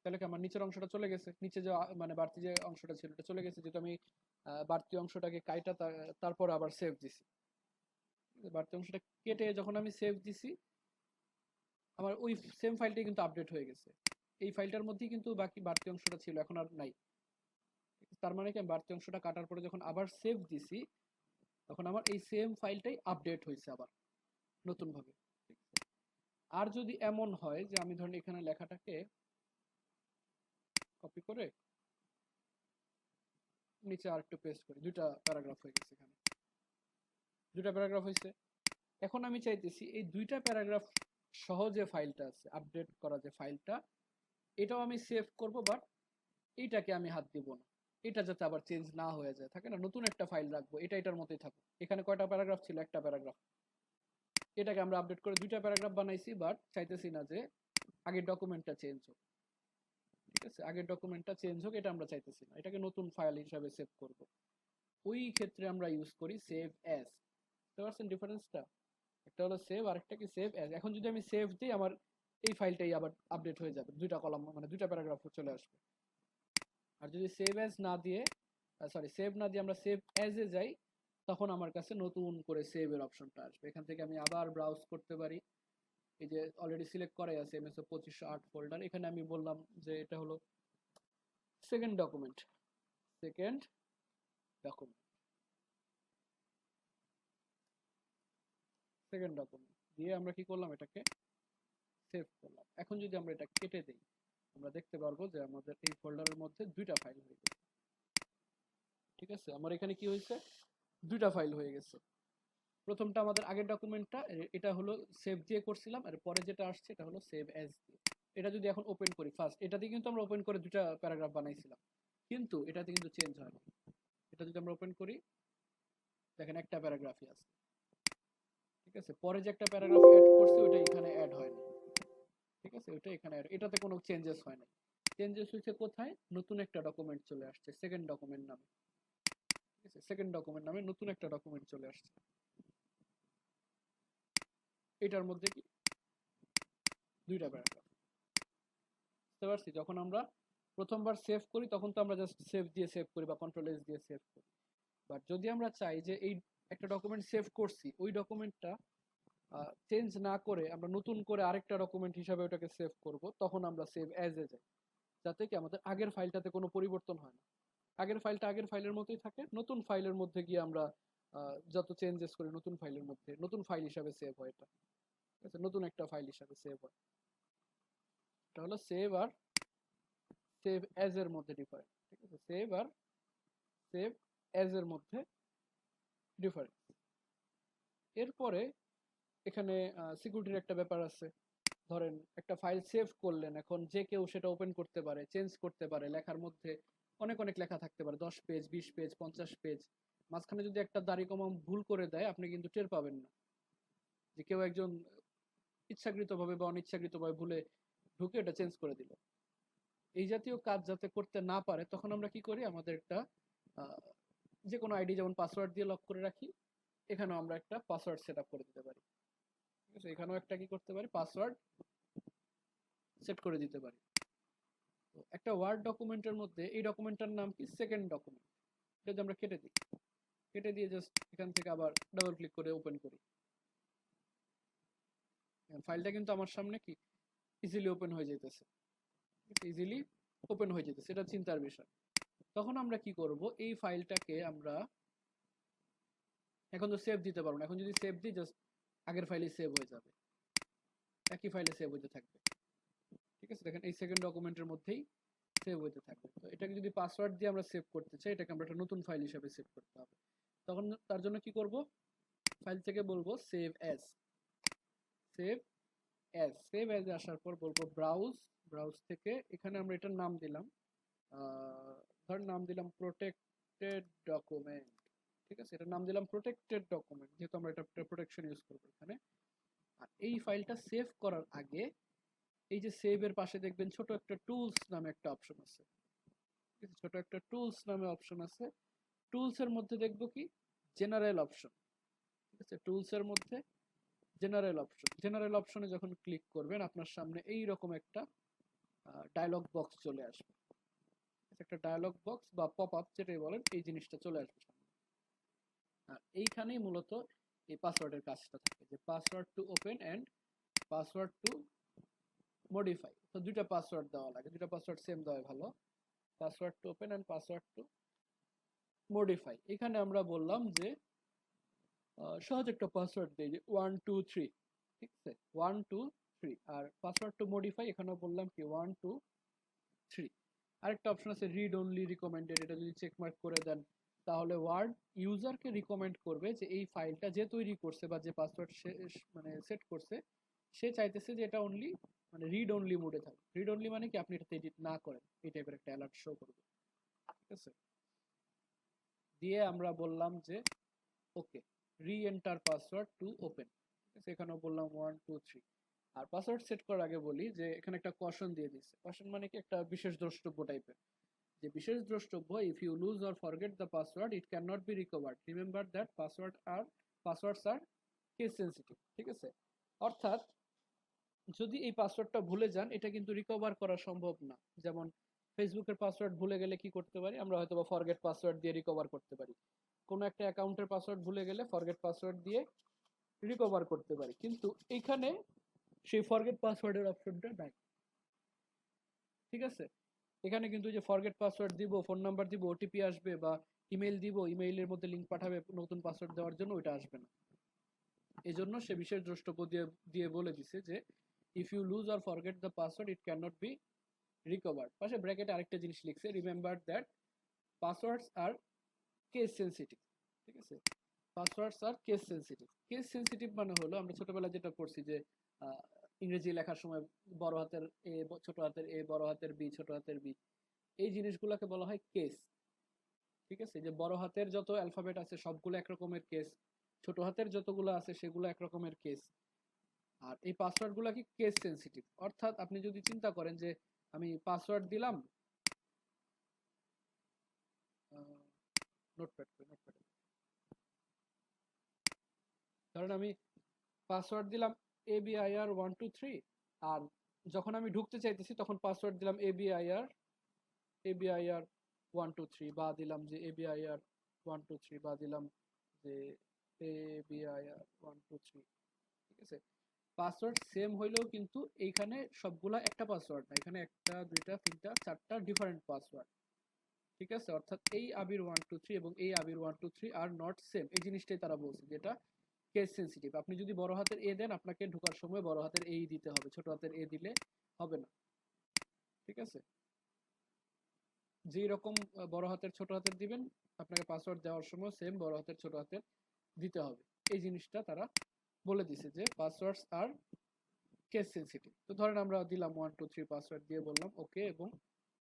তাহলে কি আমার নিচের অংশটা চলে গেছে, নিচে যে মানে বাড়তি যে অংশটা ছিল এটা চলে গেছে, যেহেতু আমি বাড়তি অংশটাকে কাইটা তারপর আবার সেভ দিছি। বাড়তি অংশটা কেটে যখন আমি সেভ দিছি, আমার ওই সেম ফাইলটাই কিন্তু আপডেট হয়ে গেছে। এই ফাইলটার মধ্যেই কিন্তু বাকি বাড়তি অংশটা ছিল, এখন আর নাই। তার মানে কি আমি বাড়তি অংশটা কাটার পরে যখন আবার সেভ দিছি, তখন আমার এই সেম ফাইলটাই আপডেট হয়েছে আবার নতুন ভাবে। আর যদি এমন হয় যে আমি ধরেন এখানে লেখাটাকে কপি করে নিচে আর একটু পেস্ট করি, দুইটা প্যারাগ্রাফ হয়ে গেছে, এখানে দুইটা প্যারাগ্রাফ হয়েছে। এখন আমি চাইতেছি এই দুইটা প্যারাগ্রাফ সহ যে ফাইলটা আছে, আপডেট করা যে ফাইলটা, এটাও আমি সেভ করব, বাট এইটাকে আমি হাত দিব না, এটা যাতে আবার চেঞ্জ না হয়ে যায়, থাকে না, নতুন একটা ফাইল রাখবো, এটা এটার মতোই থাকুক। এখানে কয়টা প্যারাগ্রাফ ছিল, একটা প্যারাগ্রাফ, এটাকে আমরা আপডেট করে দুইটা প্যারাগ্রাফ বানাইছি, বাট চাইতেছি না যে আগের ডকুমেন্টটা চেঞ্জ হোক। ঠিক আছে, আগের ডকুমেন্টটা চেঞ্জ হোক এটা আমরা চাইতেছি না, এটাকে নতুন ফাইল হিসাবে সেভ করব। ওই ক্ষেত্রে আমরা ইউজ করি সেভ অ্যাজ। বুঝতে পারছেন ডিফারেন্সটা? একটা হলো সেভ আর একটা কি সেভ অ্যাজ। এখন যদি আমি সেভ দিই, আমার এই ফাইলটাই আবার আপডেট হয়ে যাবে, দুইটা কলাম মানে দুইটা প্যারাগ্রাফ চলে আসবে। আর যদি সেভ অ্যাজ না দিয়ে, সরি সেভ না দিয়ে আমরা সেভ অ্যাজ এ যাই, তখন আমার কাছে নতুন করে সেভ এর অপশনটা আসবে। এখান থেকে আমি আবার ব্রাউজ করতে পারি, এই যে অলরেডি সিলেক্ট করাই আছে এমএসও 2508 ফোল্ডার, এখানে আমি বললাম যে এটা হলো second document, second document, second document দিয়ে আমরা কি করলাম, এটাকে সেভ করলাম। এখন যদি আমরা এটা কেটে দিই, আমরা দেখতে পারবো যে আমাদের এই ফোল্ডারের মধ্যে দুইটা ফাইল হয়ে গেছে। ঠিক আছে, আমার এখানে কি হয়েছে, দুইটা ফাইল হয়ে গেছে। প্রথমটা আমাদের আগের ডকুমেন্টটা, এটা হলো সেভ দিয়ে করছিলাম, আর পরে যেটা আসছে এটা হলো সেভ অ্যাজ দিয়ে। এটা যদি এখন ওপেন করি, ফার্স্ট এটা দিয়ে কিন্তু আমরা ওপেন করে দুটা প্যারাগ্রাফ বানাইছিলাম, কিন্তু এটাতে কিন্তু চেঞ্জ হয় না। এটা যদি আমরা ওপেন করি, দেখেন একটা প্যারাগ্রাফই আছে। ঠিক আছে, পরে যে একটা প্যারাগ্রাফ অ্যাড করছে ওইটা এখানে অ্যাড হয় না। ঠিক আছে, ওইটা এখানে অ্যাড, এটাতে কোনো চেঞ্জেস হয় না। চেঞ্জেস হয়েছে কোথায়, নতুন একটা ডকুমেন্ট চলে আসছে সেকেন্ড ডকুমেন্ট নামে। ঠিক আছে, সেকেন্ড ডকুমেন্ট নামে নতুন একটা ডকুমেন্ট চলে আসছে। এটার মধ্যে কি দুইটা প্যারাগ্রাফ। বুঝতে পারছি, যখন আমরা প্রথমবার সেভ করি তখন তো আমরা জাস্ট সেভ দিয়ে সেভ করি বা কন্ট্রোল এস দিয়ে সেভ করি। বাট যদি আমরা চাই যে এই একটা ডকুমেন্ট সেভ করছি, ওই ডকুমেন্টটা চেঞ্জ না করে আমরা নতুন করে আরেকটা ডকুমেন্ট হিসাবে ওটাকে সেভ করব, তখন আমরা সেভ অ্যাজ এ যাই, যাতে কি আমাদের আগের ফাইলটাতে কোনো পরিবর্তন হয় না, আগের ফাইলটা আগের ফাইলের মতোই থাকে, নতুন ফাইলের মধ্যে গিয়ে আমরা যত চেঞ্জেস করি নতুন ফাইলের মধ্যে নতুন ফাইল হিসাবে সেভ হয়, এটা ঠিক আছে, নতুন একটা ফাইল হিসাবে সেভ হয়। এটা হলো সেভ আর সেভ অ্যাজ এর মধ্যে ডিফারেন্স। ঠিক আছে, সেভ আর সেভ অ্যাজ এর মধ্যে ডিফারেন্স। এরপরে এখানে সিকিউরিটির একটা ব্যাপার আছে। ধরেন একটা ফাইল সেভ করলেন, এখন যে কেউ সেটা ওপেন করতে পারে, চেঞ্জ করতে পারে, লেখার মধ্যে অনেক অনেক লেখা থাকতে পারে, 10 পেজ, 20 পেজ, 50 পেজ। মাঝখানে যদি একটা দাড়ি কমা ভুল করে দেয়, আপনি কিন্তু টের পাবেন না যে কেউ একজন ইচ্ছাকৃতভাবে বা অনিচ্ছাকৃতভাবে ভুলে ঢুকে এটা চেঞ্জ করে দিল। এই জাতীয় কাজ যাতে করতে না পারে, তখন আমরা কি করি, আমাদের একটা যে কোনো আইডি যেমন পাসওয়ার্ড দিয়ে লক করে রাখি, এখানেও আমরা একটা পাসওয়ার্ড সেট আপ করে দিতে পারি। ঠিক আছে, এখানেও একটা কি করতে পারি, পাসওয়ার্ড সেট করে দিতে পারি। তো একটা ওয়ার্ড ডকুমেন্টের মধ্যে এই ডকুমেন্টটার নাম কি, সেকেন্ড ডকুমেন্ট, এটা যদি আমরা কেটে দিই, কেটে দিয়ে জাস্ট এখান থেকে আবার ডাবল ক্লিক করে ওপেন করি, ফাইলটা কিন্তু আমার সামনে কি ইজিলি ওপেন হয়ে যেতেছে, ইজিলি ওপেন হয়ে যেতেছে, এটা চিন্তার বিষয়। তখন আমরা কি করব, এই ফাইলটাকে আমরা এখন তো সেভ দিতে পারবো না, এখন যদি সেভ দিই জাস্ট আগের ফাইলে সেভ হয়ে যাবে, একই ফাইলে সেভ হতে থাকবে। ঠিক আছে, দেখেন এই সেকেন্ড ডকুমেন্টের মধ্যেই সেভ হতে থাকবে। তো এটাকে যদি পাসওয়ার্ড দিয়ে আমরা সেভ করতে চাই, এটাকে আমরা একটা নতুন ফাইল হিসেবে সেভ করতে হবে। তখন তার জন্য কি করব, ফাইল থেকে বলবো save as, save save as আসার পর বলবো ব্রাউজ, ব্রাউজ থেকে এখানে আমরা এটার নাম দিলাম, ধর নাম দিলাম প্রোটেক্টেড ডকুমেন্ট। ঠিক আছে, এটার নাম দিলাম প্রোটেক্টেড ডকুমেন্ট, যেহেতু আমরা এটা প্রোটেকশন ইউজ করবো এখানে। আর এই ফাইলটা সেভ করার আগে এই যে সেভ এর পাশে দেখবেন ছোট একটা টুলস নামে একটা অপশন আছে, ছোট একটা টুলস নামে অপশন আছে। টুলস এর মধ্যে দেখবো কি জেনারেল অপশন। ঠিক আছে, টুলস এর মধ্যে জেনারেল অপশন, জেনারেল অপশনে যখন ক্লিক করবেন আপনার সামনে এই রকম একটা ডায়লগ বক্স চলে আসবে, একটা ডায়লগ বক্স বা পপ আপ যেটাই বলেন, এই জিনিসটা চলে আসবে সামনে। আর এইখানেই মূলত এই পাসওয়ার্ডের কাজটা থাকে, যে password to open and password to modify. তো দুইটা পাসওয়ার্ড দেওয়া লাগে, দুইটা পাসওয়ার্ড সেম দেওয়া ভালো, password to open and password to modify. এখানে আমরা বললাম যে সহজ একটা পাসওয়ার্ড দিই যে 123, ঠিক আছে 123। আর পাসওয়ার্ড টু মডিফাই এখানেও বললাম কি 123। আরেকটা অপশন আছে রিড অনলি রিকমেন্ডেড, এটা যদি চেক মার্ক করে দেন তাহলে ওয়ার্ড ইউজারকে রিকমেন্ড করবে যে এই ফাইলটা যে তৈরি করছে বা যে পাসওয়ার্ড মানে সেট করছে সে চাইতেছে যে এটা অনলি মানে রিড অনলি মোডে থাকে। রিড অনলি মানে কি আপনি এটাতে এডিট না করেন, এই টাইপের একটা অ্যালার্ট শো করবে। ঠিক আছে, দিয়ে আমরা বললাম যে ওকে রি এন্টার পাসওয়ার্ড টু ওপেন। ঠিক আছে, এখানেও বললাম 123। আর পাসওয়ার্ড সেট করার আগে বলি যে এখানে একটা কশন দিয়ে দিচ্ছে। কশন মানে কি একটা বিশেষ দ্রষ্টব্য টাইপের, যে বিশেষ দ্রষ্টব্য if you lose or forget the password it can not be recovered, remember that passwords are case sensitive. ঠিক আছে, অর্থাৎ যদি এই পাসওয়ার্ডটা ভুলে যান এটা কিন্তু রিকভার করা সম্ভব না। যেমন ফেসবুকের পাসওয়ার্ড ভুলে গেলে কি করতে পারি আমরা, হয়তো বা ফরগেট পাসওয়ার্ড দিয়ে রিকভার করতে পারি। কোনো একটা অ্যাকাউন্টের পাসওয়ার্ড ভুলে গেলে ফরগেট পাসওয়ার্ড দিয়ে রিকভার করতে পারি, কিন্তু এইখানে সেই ফরগেট পাসওয়ার্ডের অপশনটা নাই। ঠিক আছে, এখানে কিন্তু যে ফরগেট পাসওয়ার্ড দিব, ফোন নাম্বার দিব, ওটিপি আসবে বা ইমেল দিব, ইমেইলের মধ্যে লিংক পাঠাবে নতুন পাসওয়ার্ড দেওয়ার জন্য, ওইটা আসবে না। এই জন্য সে বিশেষ দ্রষ্টব্য দিয়ে দিয়ে বলে দিছে যে if you lose or forget the password it can not be recovered. পাশে ব্র্যাকেটে আরেকটা জিনিস লিখছে remember that passwords are case sensitive. ঠিক আছে, passwords are case sensitive. Case sensitive মানে হলো আমরা ছোটবেলায় যেটা পড়ছি যে ইংরেজি লেখার সময় বড় হাতের এ, ছোট হাতের এ, বড় হাতের বি, ছোট হাতের বি, এই জিনিসগুলোকে বলা হয় কেস। ঠিক আছে, যে বড় হাতের যত অ্যালফাবেট আছে সবগুলো একরকমের কেস, ছোট হাতের যতগুলো আছে সেগুলো একরকমের কেস। আর এই পাসওয়ার্ডগুলো কি কেস সেনসিটিভ, অর্থাৎ আপনি যদি চিন্তা করেন যে আমি পাসওয়ার্ড দিলাম, নোটপ্যাড ধরেন আমি পাসওয়ার্ড দিলাম ABIR123, আর যখন আমি ঢুকতে চাইতেছি তখন পাসওয়ার্ড দিলাম ABIR123, বা দিলাম যে ABIR123, বা দিলাম যে ABIR123। ঠিক আছে, পাসওয়ার্ড সেম হইলেও কিন্তু এইখানে সবগুলা একটা পাসওয়ার্ড না, এখানে একটা দুইটা তিনটা চারটা ডিফারেন্ট পাসওয়ার্ড। ঠিক আছে, অর্থাৎ এই আবির 123 এবং এই আবির 123 আর নট সেম, এই জিনিসটাই তারা বলছে যেটা কেস সেনসিটিভ। আপনি যদি বড় হাতের এ দেন আপনাকে ঢোকার সময় বড় হাতের এই দিতে হবে, ছোট হাতের এ দিলে হবে না। ঠিক আছে, যেই রকম বড় হাতের ছোট হাতের দিবেন আপনাকে পাসওয়ার্ড দেওয়ার সময় সেম বড় হাতের ছোট হাতের দিতে হবে। এই জিনিসটা তারা বলে দিছে যে পাসওয়ার্ডস আর কেস সেনসিটিভ। তো ধরেন আমরা দিলাম 123 পাসওয়ার্ড দিয়ে বললাম ওকে, এবং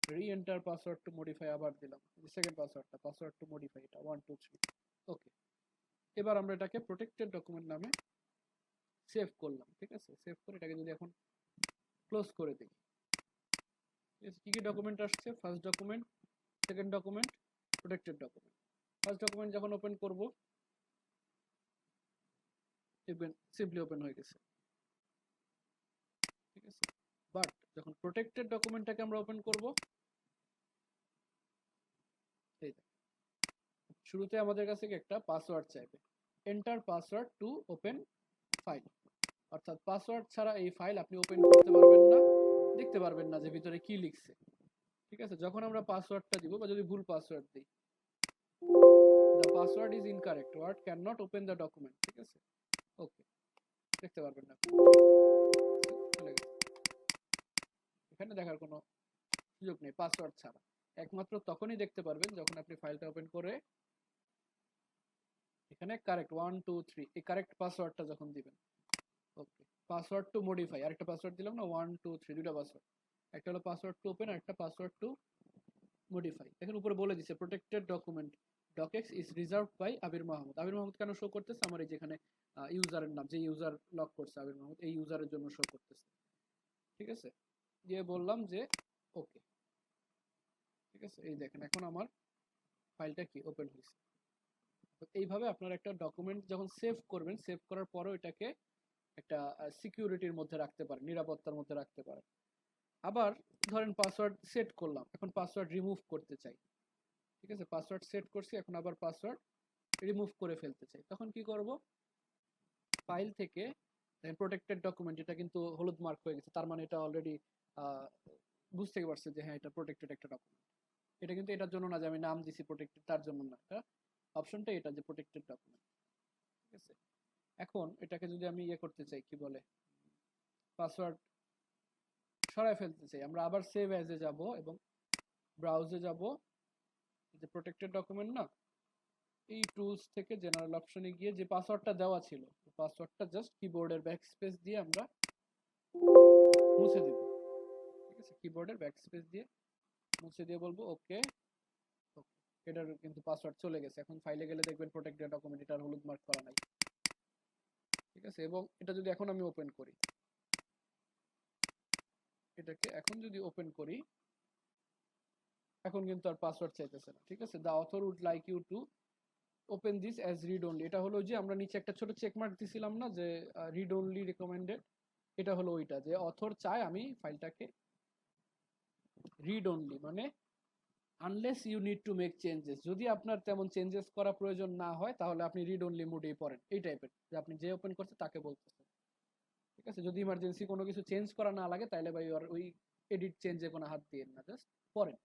রি এন্টার পাসওয়ার্ড টু মডিফাই আবার দিলাম সেকেন্ড পাসওয়ার্ডটা, পাসওয়ার্ড টু মডিফাই এটা 123। ওকে, এবার আমরা এটাকে প্রোটেক্টেড ডকুমেন্ট নামে সেভ করলাম। ঠিক আছে, সেভ করে এটাকে যদি এখন ক্লোজ করে দিই, কি কি ডকুমেন্ট আসছে, first document, second document, protected document. First document যখন ওপেন করব দেখবেন সিম্পলি ওপেন হয়ে গেছে। ঠিক আছে, বাট যখন প্রোটেক্টেড ডকুমেন্টটাকে আমরা ওপেন করব, এই শুরুতে আমাদের কাছে একটা পাসওয়ার্ড চাইবে, enter password to open file, অর্থাৎ পাসওয়ার্ড ছাড়া এই ফাইল আপনি ওপেন করতে পারবেন না, দেখতে পারবেন না যে ভিতরে কি লিখছে। ঠিক আছে, যখন আমরা পাসওয়ার্ডটা দিব বা যদি ভুল পাসওয়ার্ড দিই, the password is incorrect, word cannot open the document। ঠিক আছে, ওকে, দেখতে পারবেন না, চলে গেছে। এখানে দেখার কোনো সুযোগ নেই পাসওয়ার্ড ছাড়া। একমাত্র তখনই দেখতে পারবেন যখন আপনি ফাইলটা ওপেন করে এখানে কারেক্ট 1 2 3 এই কারেক্ট পাসওয়ার্ডটা যখন দিবেন। ওকে, পাসওয়ার্ড টু মডিফাই, আরেকটা পাসওয়ার্ড দিলাম না, 1 2 3 দুইটা পাসওয়ার্ড, একটা হলো পাসওয়ার্ড টু ওপেন আর একটা পাসওয়ার্ড টু মডিফাই। দেখেন উপরে বলে দিছে protected document docx is reserved by Abir Mahmud. Abir Mahmud কেন শো করতেছে? আমার এই যেখানে ইউজারের নাম, যে ইউজার লক করছে আবির মাহমুদ, এই ইউজারের জন্য শো করতেছে। ঠিক আছে, দিয়ে বললাম যে ওকে। ঠিক আছে, এই দেখেন এখন আমার ফাইলটা কি ওপেন হয়েছে। তো এইভাবে আপনারা একটা ডকুমেন্ট যখন সেভ করবেন, সেভ করার পরও এটাকে একটা সিকিউরিটির মধ্যে রাখতে পারেন, নিরাপত্তার মধ্যে রাখতে পারেন। আবার ধরেন পাসওয়ার্ড সেট করলাম, এখন পাসওয়ার্ড রিমুভ করতে চাই। ঠিক আছে, পাসওয়ার্ড সেট করছি, এখন আবার পাসওয়ার্ড রিমুভ করে ফেলতে চাই, তখন কি করব? ফাইল থেকে প্রোটেক্টেড ডকুমেন্ট, এটা কিন্তু হলুদ মার্ক হয়ে গেছে, তার মানে এটা অলরেডি বুঝতে পারছে যে হ্যাঁ এটা প্রোটেক্টেড একটা ডকুমেন্ট। এটা কিন্তু এটার জন্য না যে আমি নাম দিছি প্রোটেক্টেড, তার জন্য না, এটা অপশনটা এটা যে প্রোটেক্টেড ডকুমেন্ট। ঠিক আছে, এখন এটাকে যদি আমি ইয়ে করতে চাই, কি বলে, পাসওয়ার্ড সরাই ফেলতে চাই, আমরা আবার সেভ অ্যাজে যাব এবং ব্রাউজে যাব, যে প্রোটেক্টেড ডকুমেন্ট না, এই টুলস থেকে জেনারেল অপশনে গিয়ে যে পাসওয়ার্ডটা দেওয়া ছিল, পাসওয়ার্ডটা জাস্ট কিবোর্ডের ব্যাক স্পেস দিয়ে আমরা মুছে দিব। ঠিক আছে, কিবোর্ডের ব্যাক স্পেস দিয়ে মুছে দিয়ে বলবো ওকে। এটার কিন্তু পাসওয়ার্ড চলে গেছে। এখন ফাইলে গেলে দেখবেন প্রোটেক্টেড ডকুমেন্ট, এটার হলুদ মার্ক করা নাই। ঠিক আছে, এবং এটা যদি এখন আমি ওপেন করি, এটাকে এখন যদি ওপেন করি, এখন কিন্তু আর পাসওয়ার্ড চাইতেছে না। ঠিক আছে, the author would like you to open this as read only, এটা হলো যে আমরা নিচে একটা ছোট চেক মার্ক দিছিলাম না যে রিড অনলি রিকমেন্ডেড, এটা হলো ওইটা যে অথর চায় আমি ফাইলটাকে রিড অনলি, মানে unless you need to make changes, যদি আপনার তেমন চেঞ্জেস করা প্রয়োজন না হয় তাহলে আপনি রিড অনলি মোডেই পড়েন, এই টাইপের, যে আপনি যে ওপেন করছে তাকে বলতেছেন। ঠিক আছে, যদি ইমার্জেন্সি কোনো কিছু চেঞ্জ করা না লাগে তাহলে ভাই ওই এডিট চেঞ্জে কোনো হাত দিয়ে না, জাস্ট পড়েন।